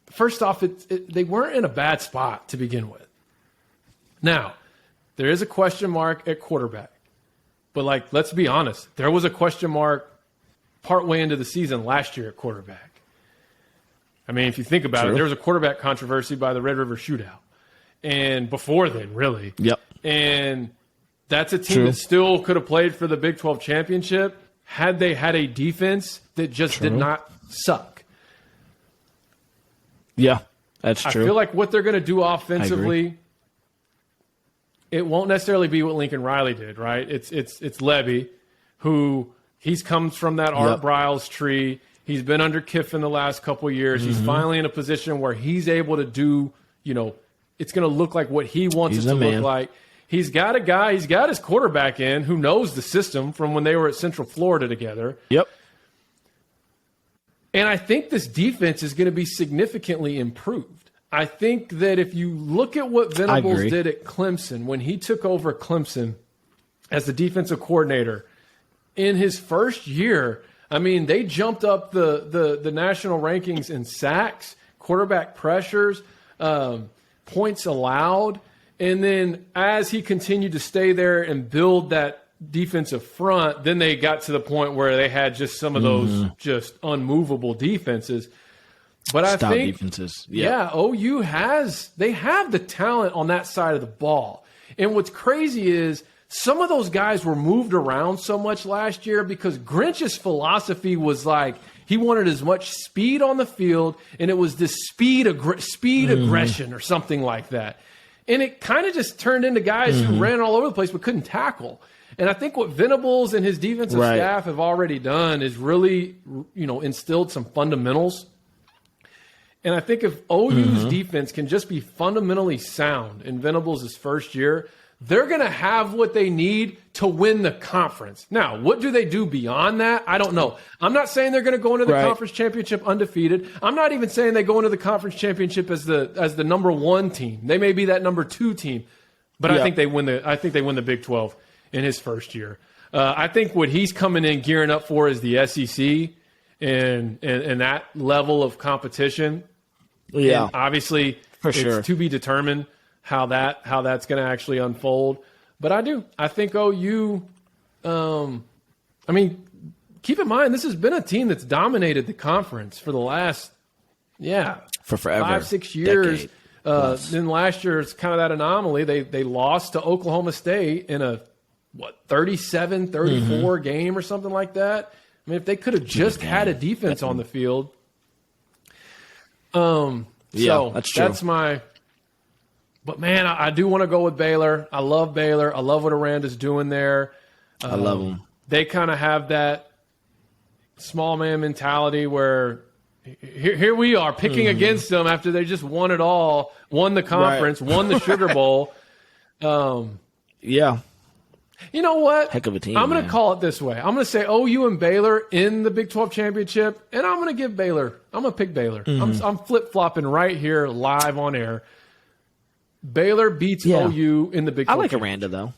first off, they weren't in a bad spot to begin with. Now, there is a question mark at quarterback. But, let's be honest. There was a question mark partway into the season last year at quarterback. I mean, if you think about it, there was a quarterback controversy by the Red River Shootout. And before then, really. Yep. And that's a team that still could have played for the Big 12 championship had they had a defense that just did not suck. Yeah, that's true. I feel like what they're going to do offensively it won't necessarily be what Lincoln Riley did, right? It's Levy, who comes from that Art Briles tree. He's been under Kiffin the last couple of years. He's finally in a position where he's able to do, it's going to look like what he wants it to look like. He's got a guy, he's got his quarterback in who knows the system from when they were at Central Florida together. Yep. And I think this defense is going to be significantly improved. I think that if you look at what Venables did at Clemson, when he took over Clemson as the defensive coordinator, in his first year, I mean, they jumped up the national rankings in sacks, quarterback pressures, points allowed. And then as he continued to stay there and build that defensive front, then they got to the point where they had just some of those just unmovable defenses. But I think defenses. OU they have the talent on that side of the ball. And what's crazy is some of those guys were moved around so much last year because Grinch's philosophy was like he wanted as much speed on the field, and it was this speed aggression or something like that. And it kind of just turned into guys who ran all over the place but couldn't tackle. And I think what Venables and his defensive staff have already done is really, instilled some fundamentals. And I think if OU's defense can just be fundamentally sound in Venables' first year, they're going to have what they need to win the conference. Now, what do they do beyond that? I don't know. I'm not saying they're going to go into the conference championship undefeated. I'm not even saying they go into the conference championship as the number 1 team. They may be that number 2 team, but I think they win the Big 12 in his first year. I think what he's coming in gearing up for is the SEC and that level of competition. Yeah, and obviously, it's to be determined how that's going to actually unfold. But I think OU. Keep in mind this has been a team that's dominated the conference for the last for forever 5-6 years. Then last year it's kind of that anomaly. They lost to Oklahoma State in a 37-34 game or something like that. I mean, if they could have just had a defense on the field. That's true. That's my. But man, I do want to go with Baylor. I love Baylor. I love what Aranda's doing there. I love them. They kind of have that small man mentality where here we are picking against them after they just won it all, won the conference, won the Sugar Bowl. You know what? Heck of a team. I'm going to call it this way. I'm going to say OU and Baylor in the Big 12 championship, and I'm going to give Baylor. I'm going to pick Baylor. I'm flip-flopping right here live on air. Baylor beats OU in the Big 12 I like Aranda, though.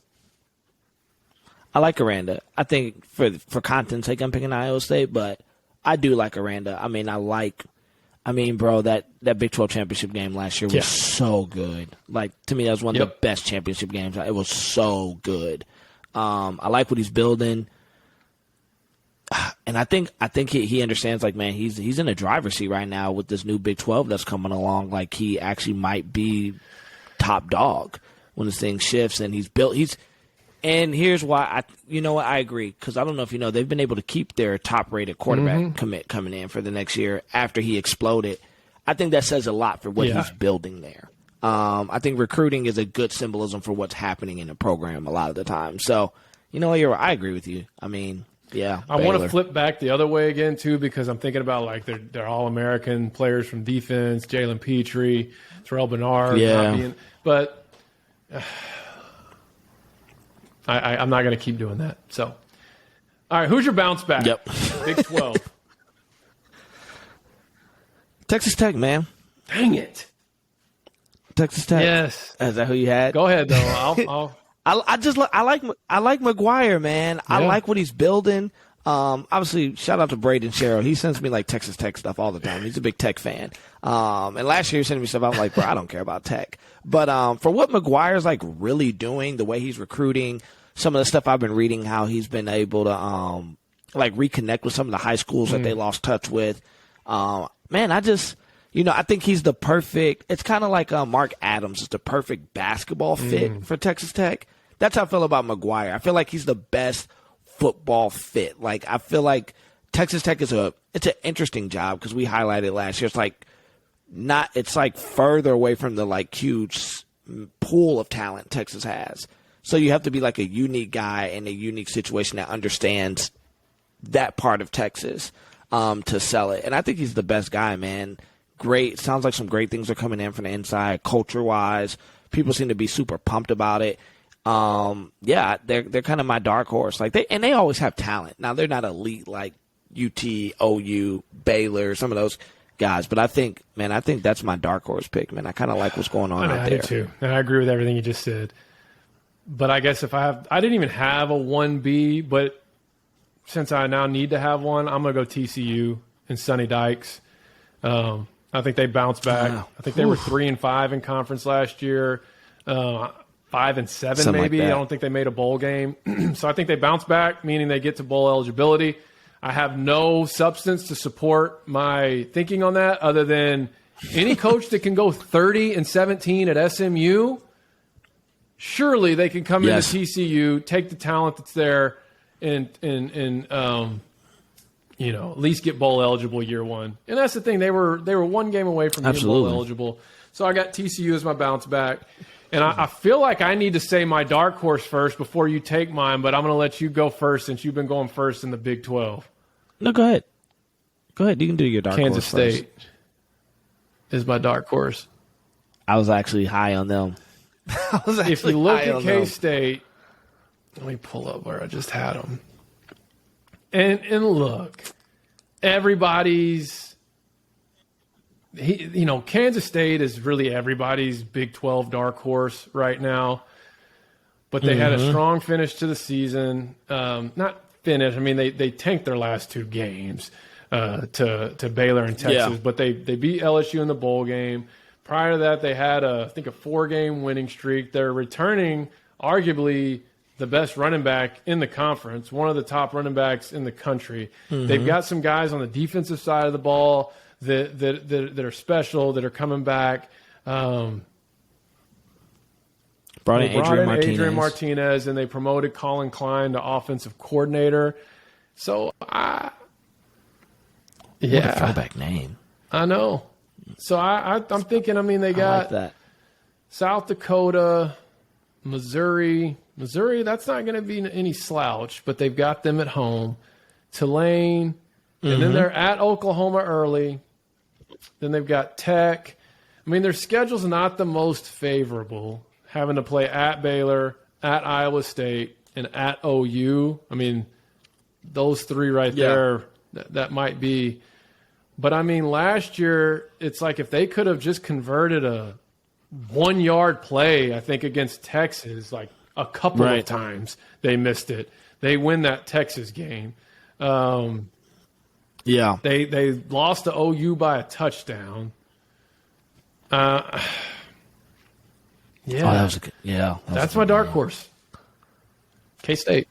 I like Aranda. I think for content's sake, I'm picking Iowa State, but I do like Aranda. Bro, that Big 12 championship game last year was so good. Like, to me, that was one of the best championship games. It was so good. I like what he's building. And I think he understands, like, man, he's in a driver's seat right now with this new Big 12 that's coming along. Like, he actually might be top dog when this thing shifts, and and here's why I agree, because I don't know if you know, they've been able to keep their top-rated quarterback commit coming in for the next year after he exploded. I think that says a lot for what he's building there. I think recruiting is a good symbolism for what's happening in the program a lot of the time. So, I agree with you. I want to flip back the other way again, too, because I'm thinking about, like, they're All-American players from defense, Jalen Petrie, Terrell Bernard. But I'm not going to keep doing that. So, all right, who's your bounce back? Yep. Big 12. Texas Tech, man. Dang it. Texas Tech. Yes. Is that who you had? Go ahead, though. I like McGuire, man. Yeah. I like what he's building. Obviously, shout out to Braden Sherrill. He sends me like Texas Tech stuff all the time. He's a big Tech fan. And last year he sent me stuff. I'm like, bro, I don't care about Tech. But for what McGuire's like really doing, the way he's recruiting, some of the stuff I've been reading, how he's been able to like reconnect with some of the high schools that they lost touch with. Man, I think he's the perfect – it's kind of like Mark Adams is the perfect basketball fit for Texas Tech. That's how I feel about McGuire. I feel like he's the best football fit. Like, I feel like Texas Tech it's an interesting job because we highlighted last year. It's like further away from the like huge pool of talent Texas has. So you have to be like a unique guy in a unique situation that understands that part of Texas to sell it. And I think he's the best guy, man. Great. Sounds like some great things are coming in from the inside, culture-wise. People seem to be super pumped about it. Yeah, they're kind of my dark horse. Like they always have talent. Now they're not elite like UT, OU, Baylor, some of those guys. But I think that's my dark horse pick, man. I kind of like what's going on out there. I do too, and I agree with everything you just said. But I guess I didn't even have a 1B, but since I now need to have one, I'm gonna go TCU and Sonny Dykes. I think they bounced back. I think they were 3-5 in conference last year, 5-7 Something maybe. like I don't think they made a bowl game, so I think they bounced back, meaning they get to bowl eligibility. I have no substance to support my thinking on that, other than any coach that can go 30-17 at SMU. Surely they can come into TCU, take the talent that's there, and at least get bowl eligible year one. And that's the thing; they were one game away from being bowl eligible. So I got TCU as my bounce back, and I feel like I need to say my dark horse first before you take mine. But I'm going to let you go first since you've been going first in the Big 12. No, go ahead. Go ahead. You can do your dark Kansas horse State is my dark horse. I was actually high on them. If you look at K-State, let me pull up where I just had them. And look, everybody's Kansas State is really everybody's Big 12 dark horse right now. But they had a strong finish to the season. Not finish. I mean, they tanked their last two games to Baylor and Texas, but they beat LSU in the bowl game. Prior to that, they had I think a 4-game winning streak. They're returning arguably the best running back in the conference, one of the top running backs in the country. They've got some guys on the defensive side of the ball that are special, that are coming back. Brought in Adrian Martinez, and they promoted Colin Klein to offensive coordinator. So, what a throwback name. I know. So I'm thinking, they got like that. South Dakota, Missouri. Missouri, that's not going to be any slouch, but they've got them at home. Tulane, and then they're at Oklahoma early. Then they've got Tech. Their schedule's not the most favorable, having to play at Baylor, at Iowa State, and at OU. Those three there, that might be. But, last year, it's like if they could have just converted a 1-yard play, I think, against Texas, like a couple of times, they missed it. They win that Texas game. They lost to OU by a touchdown. That's my dark horse. K-State.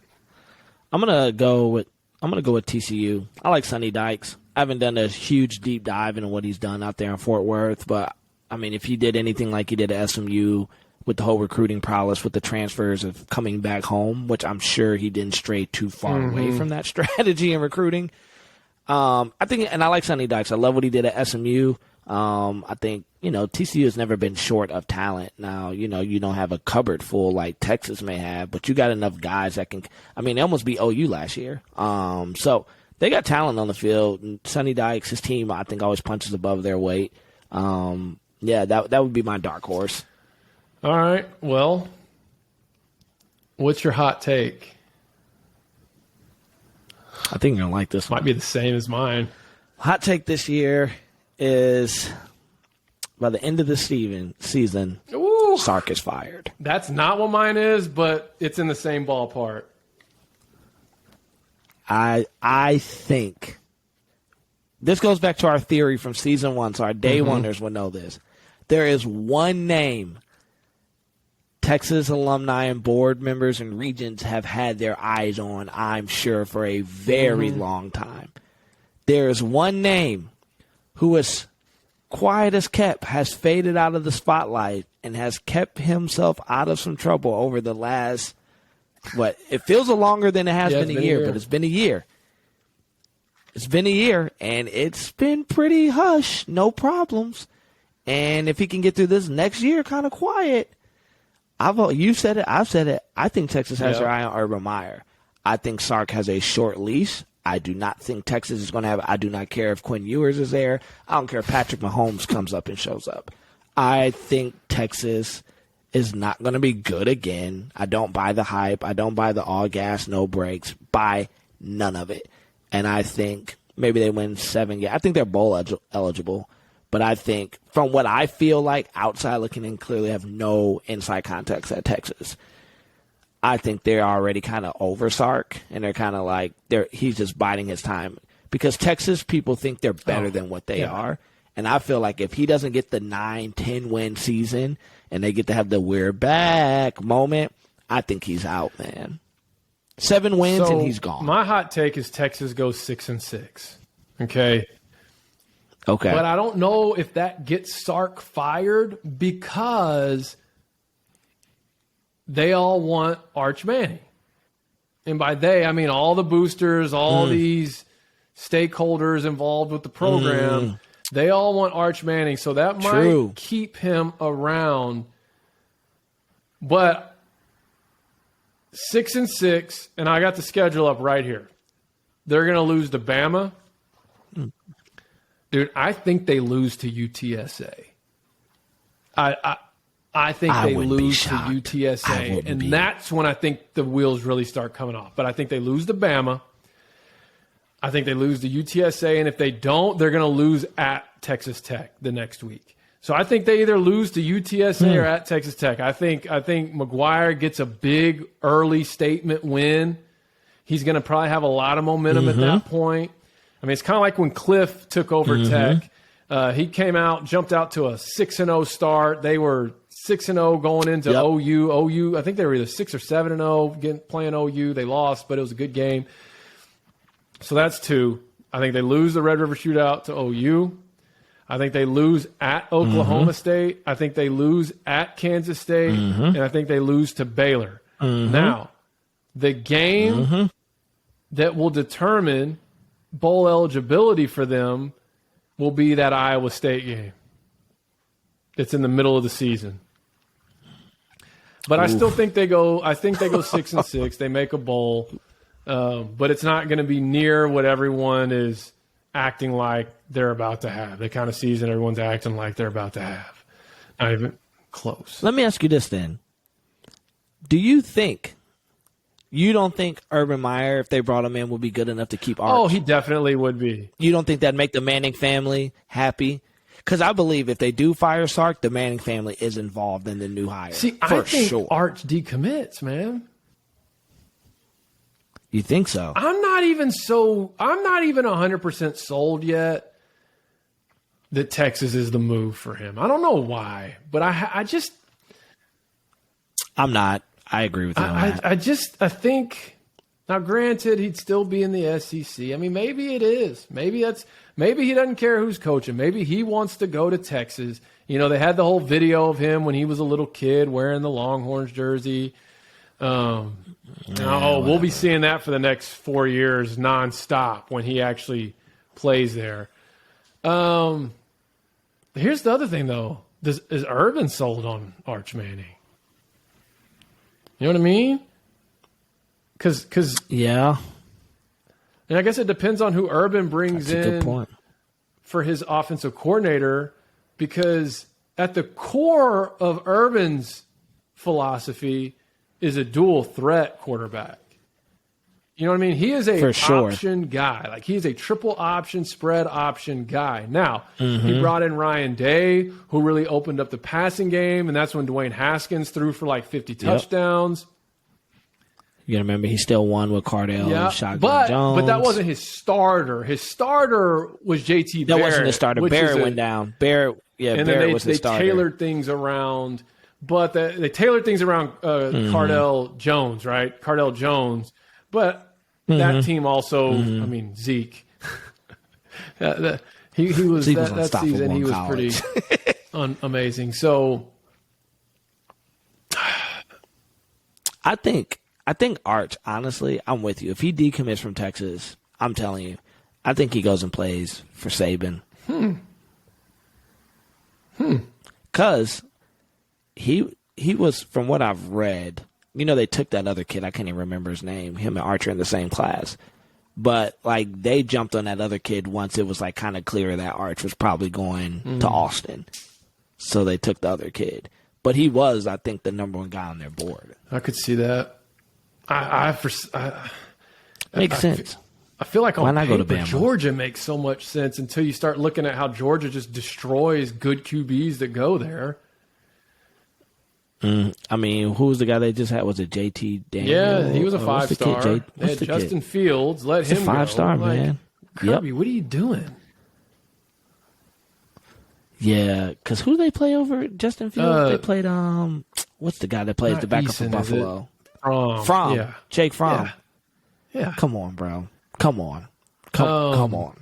I'm gonna go with TCU. I like Sonny Dykes. I haven't done a huge deep dive into what he's done out there in Fort Worth, but if he did anything like he did at SMU with the whole recruiting prowess with the transfers of coming back home, which I'm sure he didn't stray too far away from that strategy in recruiting. I like Sonny Dykes. I love what he did at SMU. I think, TCU has never been short of talent. Now, you don't have a cupboard full like Texas may have, but you got enough guys that can, they almost beat OU last year. So they got talent on the field. And Sonny Dykes, his team, I think always punches above their weight. That would be my dark horse. All right. Well, what's your hot take? I think you're going to like this one. Might be the same as mine. Hot take this year is by the end of the season, Sark is fired. That's not what mine is, but it's in the same ballpark. I think this goes back to our theory from season 1, so our day oneers will know this. There is one name Texas alumni and board members and regents have had their eyes on, I'm sure, for a very long time. There is one name who is quiet as kept, has faded out of the spotlight, and has kept himself out of some trouble over the last, it feels longer than it has been a year, but it's been a year. It's been a year, and it's been pretty hush, no problems. And if he can get through this next year kind of quiet, You said it. I've said it. I think Texas has their eye on Urban Meyer. I think Sark has a short leash. I do not think Texas is going to have. I do not care if Quinn Ewers is there. I don't care if Patrick Mahomes comes up and shows up. I think Texas is not going to be good again. I don't buy the hype. I don't buy the all gas, no brakes. Buy none of it. And I think maybe they win 7 games. I think they're bowl eligible. But I think from what I feel like outside looking in, clearly have no inside context at Texas. I think they're already kind of over Sark, and they're kind of like he's just biding his time. Because Texas people think they're better than what they are. And I feel like if he doesn't get the 9-10 win season and they get to have the we're back moment, I think he's out, man. 7 wins and he's gone. My hot take is Texas goes 6-6. Okay. But I don't know if that gets Sark fired because they all want Arch Manning. And by they, I mean all the boosters, all these stakeholders involved with the program. They all want Arch Manning. So that might keep him around. But 6-6, and I got the schedule up right here. They're going to lose to Bama. Dude, I think they lose to UTSA. I think they lose to UTSA, and that's when I think the wheels really start coming off. But I think they lose to Bama. I think they lose to UTSA, and if they don't, they're going to lose at Texas Tech the next week. So I think they either lose to UTSA or at Texas Tech. I think McGuire gets a big early statement win. He's going to probably have a lot of momentum at that point. I mean, it's kind of like when Cliff took over Tech. He came out, jumped out to a 6-0 start. They were 6-0 going into OU. OU, I think they were either 6 or 7-0 playing OU. They lost, but it was a good game. So that's 2. I think they lose the Red River Shootout to OU. I think they lose at Oklahoma State. I think they lose at Kansas State. And I think they lose to Baylor. Now, the game that will determine bowl eligibility for them will be that Iowa State game. It's in the middle of the season. But I still think they go 6-6. They make a bowl. But it's not going to be near what everyone is acting like they're about to have. The kind of season everyone's acting like they're about to have. Not even close. Let me ask you this then. You don't think Urban Meyer, if they brought him in, would be good enough to keep Arch? Oh, he definitely would be. You don't think that'd make the Manning family happy? Because I believe if they do fire Sark, the Manning family is involved in the new hire. See, I think Arch decommits, man. You think so? I'm not even 100% sold yet that Texas is the move for him. I don't know why, but I'm not. I agree with you on that. I think, now granted, he'd still be in the SEC. I mean, maybe it is. Maybe he doesn't care who's coaching. Maybe he wants to go to Texas. You know, they had the whole video of him when he was a little kid wearing the Longhorns jersey. We'll be seeing that for the next 4 years nonstop when he actually plays there. Here's the other thing, though. Is Urban sold on Arch Manning? You know what I mean? Because yeah. And I guess it depends on who Urban brings in. That's a good point. For his offensive coordinator, because at the core of Urban's philosophy is a dual threat quarterback. You know what I mean? He is a option guy. Like, he's a triple option, spread option guy. Now, he brought in Ryan Day, who really opened up the passing game, and that's when Dwayne Haskins threw for like 50 touchdowns. You gotta remember, he still won with Cardell and Shotgun Jones. But that wasn't his starter. His starter was JT Barrett. That wasn't his starter. Barrett went down. Barrett was his starter. They tailored things around, but they tailored things around Cardell Jones, right? Cardell Jones. But that team also, I mean, Zeke. He was that season. He was pretty amazing. So, I think Arch. Honestly, I'm with you. If he decommits from Texas, I'm telling you, I think he goes and plays for Saban. Because he was, from what I've read, they took that other kid. I can't even remember his name. Him and Archer in the same class. But, they jumped on that other kid once it was, kind of clear that Arch was probably going to Austin. So they took the other kid. But he was, I think, the number one guy on their board. I could see that. Makes sense. I feel like on paper, paper, Georgia makes so much sense until you start looking at how Georgia just destroys good QBs that go there. I mean, who was the guy they just had? Was it JT Daniel? Yeah, he was a 5-star. They had Justin Fields. Let him go. 5-star, man. Kirby, what are you doing? Yeah, because who they play over Justin Fields? They played, what's the guy that plays the backup for Buffalo? Fromm. Yeah. Jake Fromm. Yeah. Come on, bro. Come on. Come on.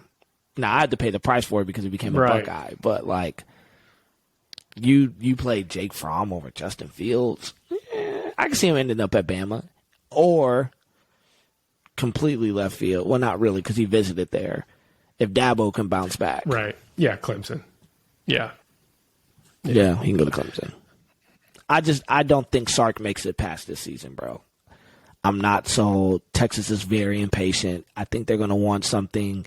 Now, I had to pay the price for it because he became a Buckeye, but, you played Jake Fromm over Justin Fields. I can see him ending up at Bama or completely left field. Well, not really because he visited there. If Dabo can bounce back. Right. Yeah, Clemson. Yeah, he can go to Clemson. I don't think Sark makes it past this season, bro. I'm not sold. Texas is very impatient. I think they're going to want something.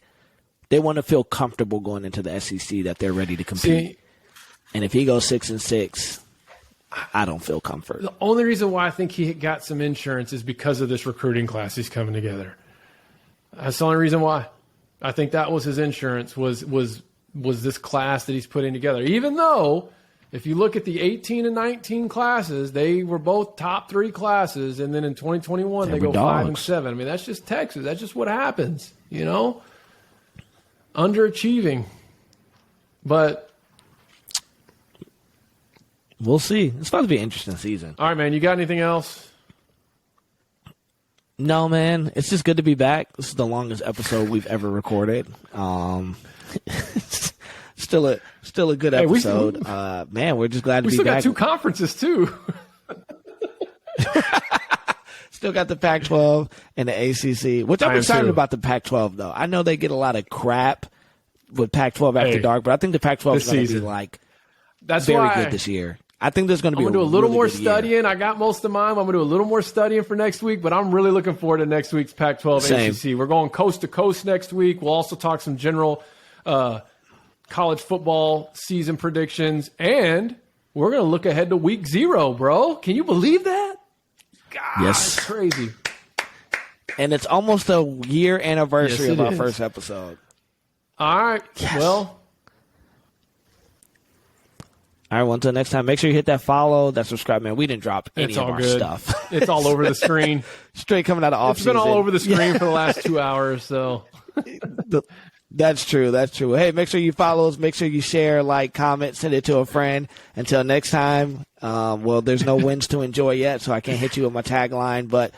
They want to feel comfortable going into the SEC that they're ready to compete. And if he goes 6-6, I don't feel comfort. The only reason why I think he got some insurance is because of this recruiting class he's coming together. That's the only reason why. I think that was his insurance was this class that he's putting together. Even though, if you look at the 18 and 19 classes, they were both top 3 classes, and then in 2021 they go 5 and 7. I mean, that's just Texas. That's just what happens, underachieving. But we'll see. It's supposed to be an interesting season. All right, man. You got anything else? No, man. It's just good to be back. This is the longest episode we've ever recorded. Still a good episode. Man, we're just glad to be back. We still got 2 conferences, too. Still got the Pac-12 and the ACC, which I'm excited about the Pac-12, though. I know they get a lot of crap with Pac-12 after dark, but I think the Pac-12 is going to be, very good this year. I think there's going to be I'm going to do a little more studying. Year. I got most of mine. I'm going to do a little more studying for next week, but I'm really looking forward to next week's Pac-12 ACC. We're going coast to coast next week. We'll also talk some general college football season predictions, and we're going to look ahead to week 0, bro. Can you believe that? God, yes. That's crazy. And it's almost a year anniversary of our first episode. All right. Yes. Well, all right, well, until next time, make sure you hit that follow, that subscribe, man. We didn't drop any of our stuff. It's all over the screen. Straight coming out of off season. It's been all over the screen for the last 2 hours, so. That's true. That's true. Hey, make sure you follow us. Make sure you share, like, comment, send it to a friend. Until next time, there's no wins to enjoy yet, so I can't hit you with my tagline, but